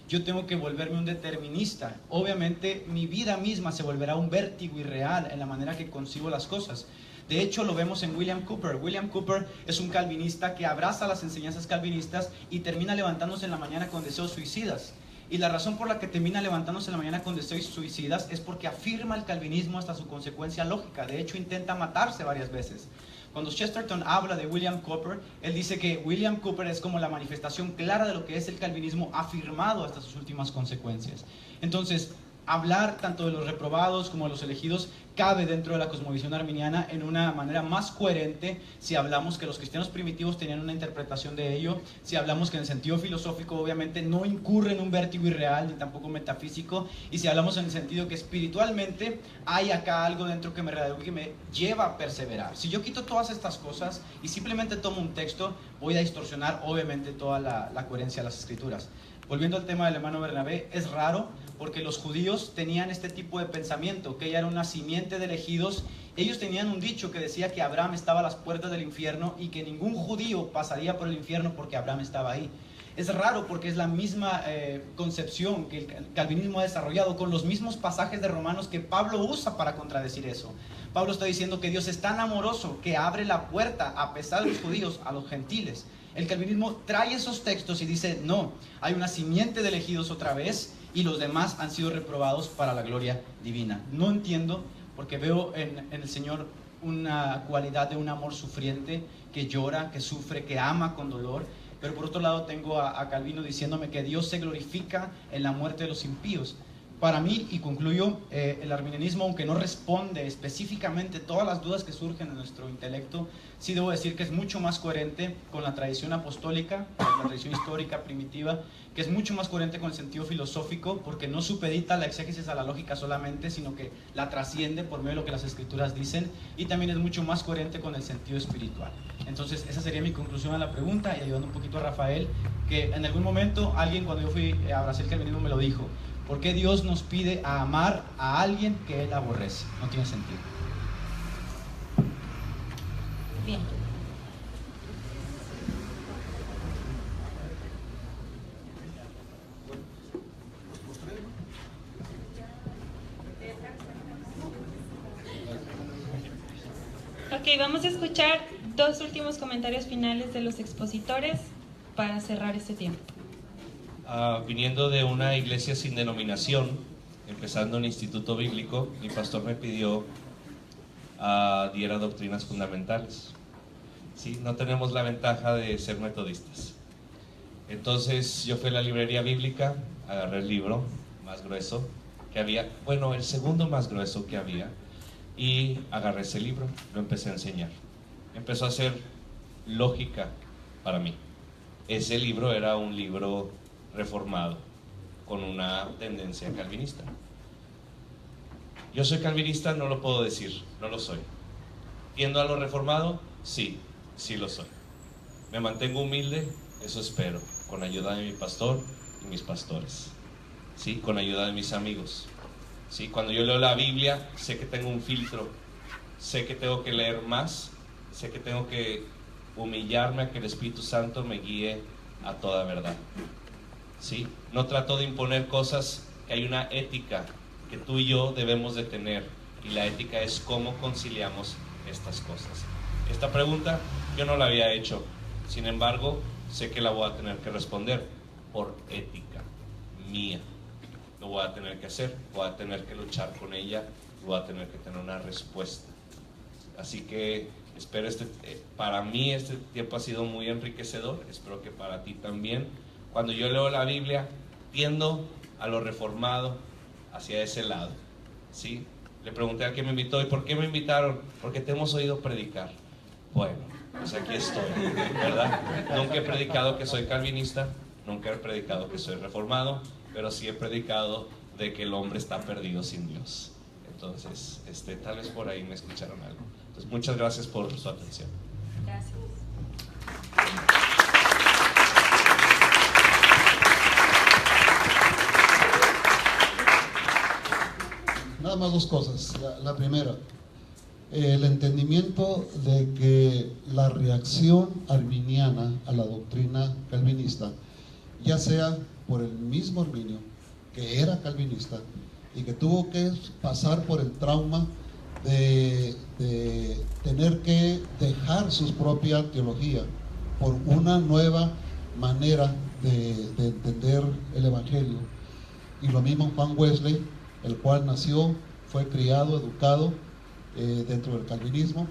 yo tengo que volverme un determinista. Obviamente mi vida misma se volverá un vértigo irreal en la manera que concibo las cosas. De hecho, lo vemos en William Cooper. William Cooper es un calvinista que abraza las enseñanzas calvinistas y termina levantándose en la mañana con deseos suicidas. Y la razón por la que termina levantándose en la mañana con deseos suicidas es porque afirma el calvinismo hasta su consecuencia lógica. De hecho, intenta matarse varias veces. Cuando Chesterton habla de William Cowper, él dice que William Cowper es como la manifestación clara de lo que es el calvinismo afirmado hasta sus últimas consecuencias. Entonces, hablar tanto de los reprobados como de los elegidos cabe dentro de la cosmovisión arminiana en una manera más coherente si hablamos que los cristianos primitivos tenían una interpretación de ello, si hablamos que en el sentido filosófico obviamente no incurre en un vértigo irreal ni tampoco metafísico, y si hablamos en el sentido que espiritualmente hay acá algo dentro que me redarguye, que me lleva a perseverar. Si yo quito todas estas cosas y simplemente tomo un texto, voy a distorsionar obviamente toda la coherencia de las escrituras. Volviendo al tema del hermano Bernabé, es raro porque los judíos tenían este tipo de pensamiento, que ella era una simiente de elegidos. Ellos tenían un dicho que decía que Abraham estaba a las puertas del infierno y que ningún judío pasaría por el infierno porque Abraham estaba ahí. Es raro porque es la misma concepción que el calvinismo ha desarrollado con los mismos pasajes de Romanos que Pablo usa para contradecir eso. Pablo está diciendo que Dios es tan amoroso que abre la puerta, a pesar de los judíos, a los gentiles. El calvinismo trae esos textos y dice, no, hay una simiente de elegidos otra vez y los demás han sido reprobados para la gloria divina. No entiendo, porque veo en el Señor una cualidad de un amor sufriente, que llora, que sufre, que ama con dolor, pero por otro lado tengo a Calvino diciéndome que Dios se glorifica en la muerte de los impíos. Para mí, y concluyo, el arminianismo, aunque no responde específicamente todas las dudas que surgen en nuestro intelecto, sí debo decir que es mucho más coherente con la tradición apostólica, con la tradición histórica primitiva, que es mucho más coherente con el sentido filosófico, porque no supedita la exégesis a la lógica solamente, sino que la trasciende por medio de lo que las escrituras dicen, y también es mucho más coherente con el sentido espiritual. Entonces, esa sería mi conclusión a la pregunta, y ayudando un poquito a Rafael, que en algún momento alguien, cuando yo fui a abrazar el calvinismo, me lo dijo: ¿por qué Dios nos pide a amar a alguien que Él aborrece? No tiene sentido. Bien. Ok, vamos a escuchar dos últimos comentarios finales de los expositores para cerrar este tiempo. Viniendo de una iglesia sin denominación, empezando un instituto bíblico, mi pastor me pidió diera doctrinas fundamentales. ¿Sí? No tenemos la ventaja de ser metodistas. Entonces yo fui a la librería bíblica, agarré el libro más grueso que había, bueno, el segundo más grueso que había, y agarré ese libro, lo empecé a enseñar. Empezó a ser lógica para mí. Ese libro era un libro reformado con una tendencia calvinista. Yo soy calvinista, no lo puedo decir, no lo soy. ¿Tiendo a lo reformado? Sí, sí lo soy. Me mantengo humilde, eso espero, con ayuda de mi pastor y mis pastores, ¿sí? Con ayuda de mis amigos, ¿sí? Cuando yo leo la Biblia, sé que tengo un filtro, sé que tengo que leer más, sé que tengo que humillarme a que el Espíritu Santo me guíe a toda verdad. ¿Sí? No trato de imponer cosas, que hay una ética que tú y yo debemos de tener, y la ética es cómo conciliamos estas cosas. Esta pregunta yo no la había hecho, sin embargo sé que la voy a tener que responder por ética mía. Lo voy a tener que hacer, voy a tener que luchar con ella, voy a tener que tener una respuesta. Así que espero para mí este tiempo ha sido muy enriquecedor, espero que para ti también. Cuando yo leo la Biblia, tiendo a lo reformado, hacia ese lado, ¿sí? Le pregunté a quien me invitó: ¿y por qué me invitaron? Porque te hemos oído predicar. Bueno, pues aquí estoy, ¿verdad? Nunca he predicado que soy calvinista, nunca he predicado que soy reformado, pero sí he predicado de que el hombre está perdido sin Dios. Entonces, tal vez por ahí me escucharon algo. Entonces, muchas gracias por su atención. Gracias. Nada más dos cosas. La primera, el entendimiento de que la reacción arminiana a la doctrina calvinista, ya sea por el mismo Arminio, que era calvinista y que tuvo que pasar por el trauma de tener que dejar su propia teología por una nueva manera de entender el Evangelio. Y lo mismo Juan Wesley, el cual nació, fue criado, educado dentro del calvinismo,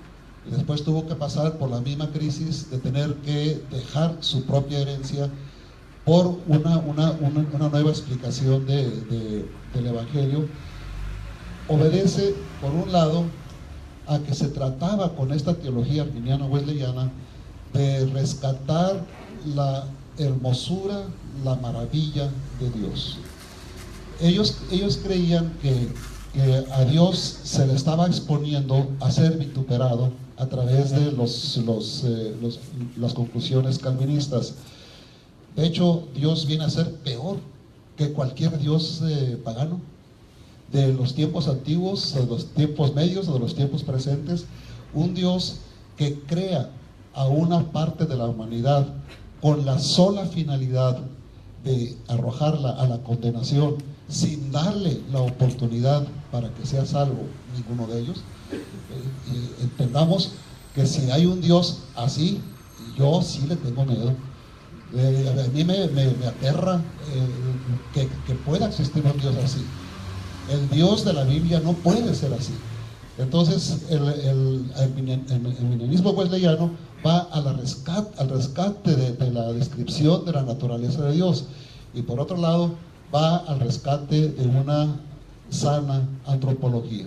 y después tuvo que pasar por la misma crisis de tener que dejar su propia herencia por una nueva explicación del Evangelio. Obedece, por un lado, a que se trataba con esta teología arminiano-wesleyana de rescatar la hermosura, la maravilla de Dios. Ellos creían que a Dios se le estaba exponiendo a ser vituperado a través de las conclusiones calvinistas. De hecho, Dios viene a ser peor que cualquier Dios pagano, de los tiempos antiguos, de los tiempos medios, de los tiempos presentes. Un Dios que crea a una parte de la humanidad con la sola finalidad de arrojarla a la condenación, sin darle la oportunidad para que sea salvo ninguno de ellos. Entendamos que si hay un Dios así, yo sí le tengo miedo. A mí me aterra que pueda existir un Dios así. El Dios de la Biblia no puede ser así. Entonces el arminianismo wesleyano va al rescate de la descripción de la naturaleza de Dios, y por otro lado va al rescate de una sana antropología.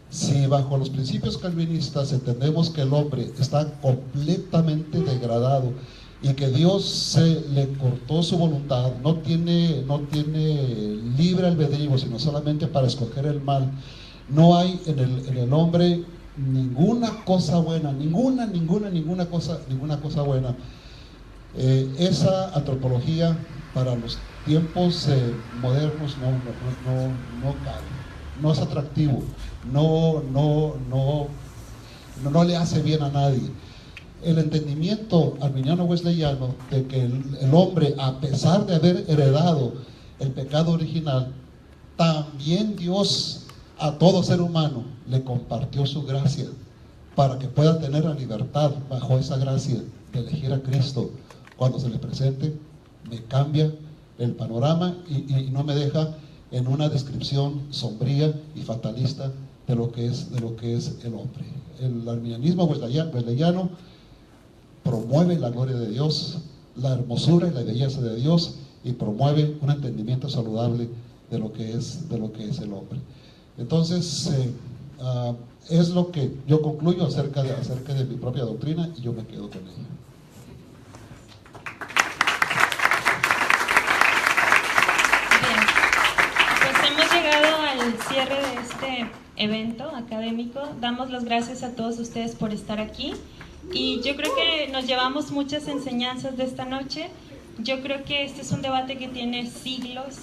Si bajo los principios calvinistas entendemos que el hombre está completamente degradado y que Dios se le cortó su voluntad, no tiene libre albedrío, sino solamente para escoger el mal, no hay en el hombre ninguna cosa buena, ninguna cosa buena. Esa antropología para los tiempos modernos no cabe, no es atractivo, no le hace bien a nadie. El entendimiento arminiano wesleyano de que el hombre, a pesar de haber heredado el pecado original, también Dios a todo ser humano le compartió su gracia para que pueda tener la libertad bajo esa gracia de elegir a Cristo cuando se le presente, me cambia el panorama y no me deja en una descripción sombría y fatalista de lo que es el hombre. El arminianismo wesleyano promueve la gloria de Dios, la hermosura y la belleza de Dios, y promueve un entendimiento saludable de lo que es el hombre. Entonces, es lo que yo concluyo acerca de mi propia doctrina, y yo me quedo con ella. Bien, pues hemos llegado al cierre de este evento académico. Damos las gracias a todos ustedes por estar aquí, y yo creo que nos llevamos muchas enseñanzas de esta noche. Yo creo que este es un debate que tiene siglos,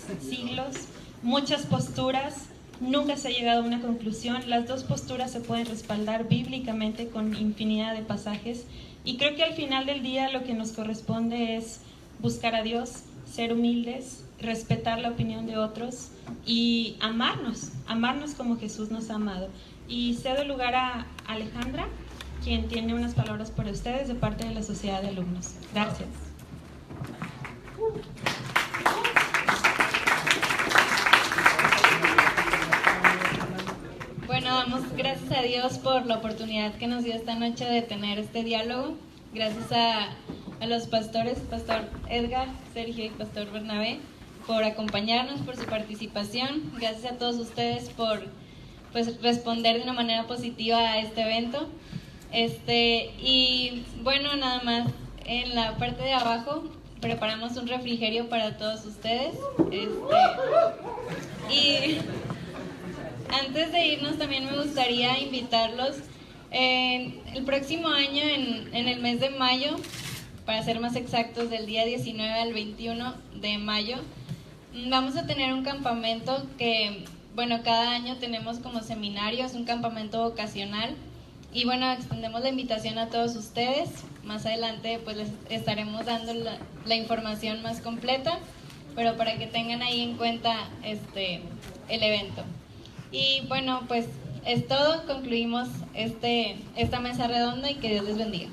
muchas posturas. Nunca se ha llegado a una conclusión. Las dos posturas se pueden respaldar bíblicamente con infinidad de pasajes, y creo que al final del día lo que nos corresponde es buscar a Dios, ser humildes, respetar la opinión de otros y amarnos como Jesús nos ha amado. Y cedo el lugar a Alejandra, quien tiene unas palabras para ustedes de parte de la Sociedad de Alumnos. Gracias. Bueno, damos gracias a Dios por la oportunidad que nos dio esta noche de tener este diálogo. Gracias a los pastores, Pastor Edgar, Sergio y Pastor Bernabé, por acompañarnos, por su participación. Gracias a todos ustedes por responder de una manera positiva a este evento. Y bueno, nada más, en la parte de abajo preparamos un refrigerio para todos ustedes. Y antes de irnos también me gustaría invitarlos el próximo año, en el mes de mayo, para ser más exactos, del día 19 al 21 de mayo, vamos a tener un campamento que, bueno, cada año tenemos como seminarios, un campamento vocacional. Y bueno, extendemos la invitación a todos ustedes. Más adelante pues les estaremos dando la información más completa, pero para que tengan ahí en cuenta el evento. Y bueno, pues es todo. Concluimos esta mesa redonda, y que Dios les bendiga.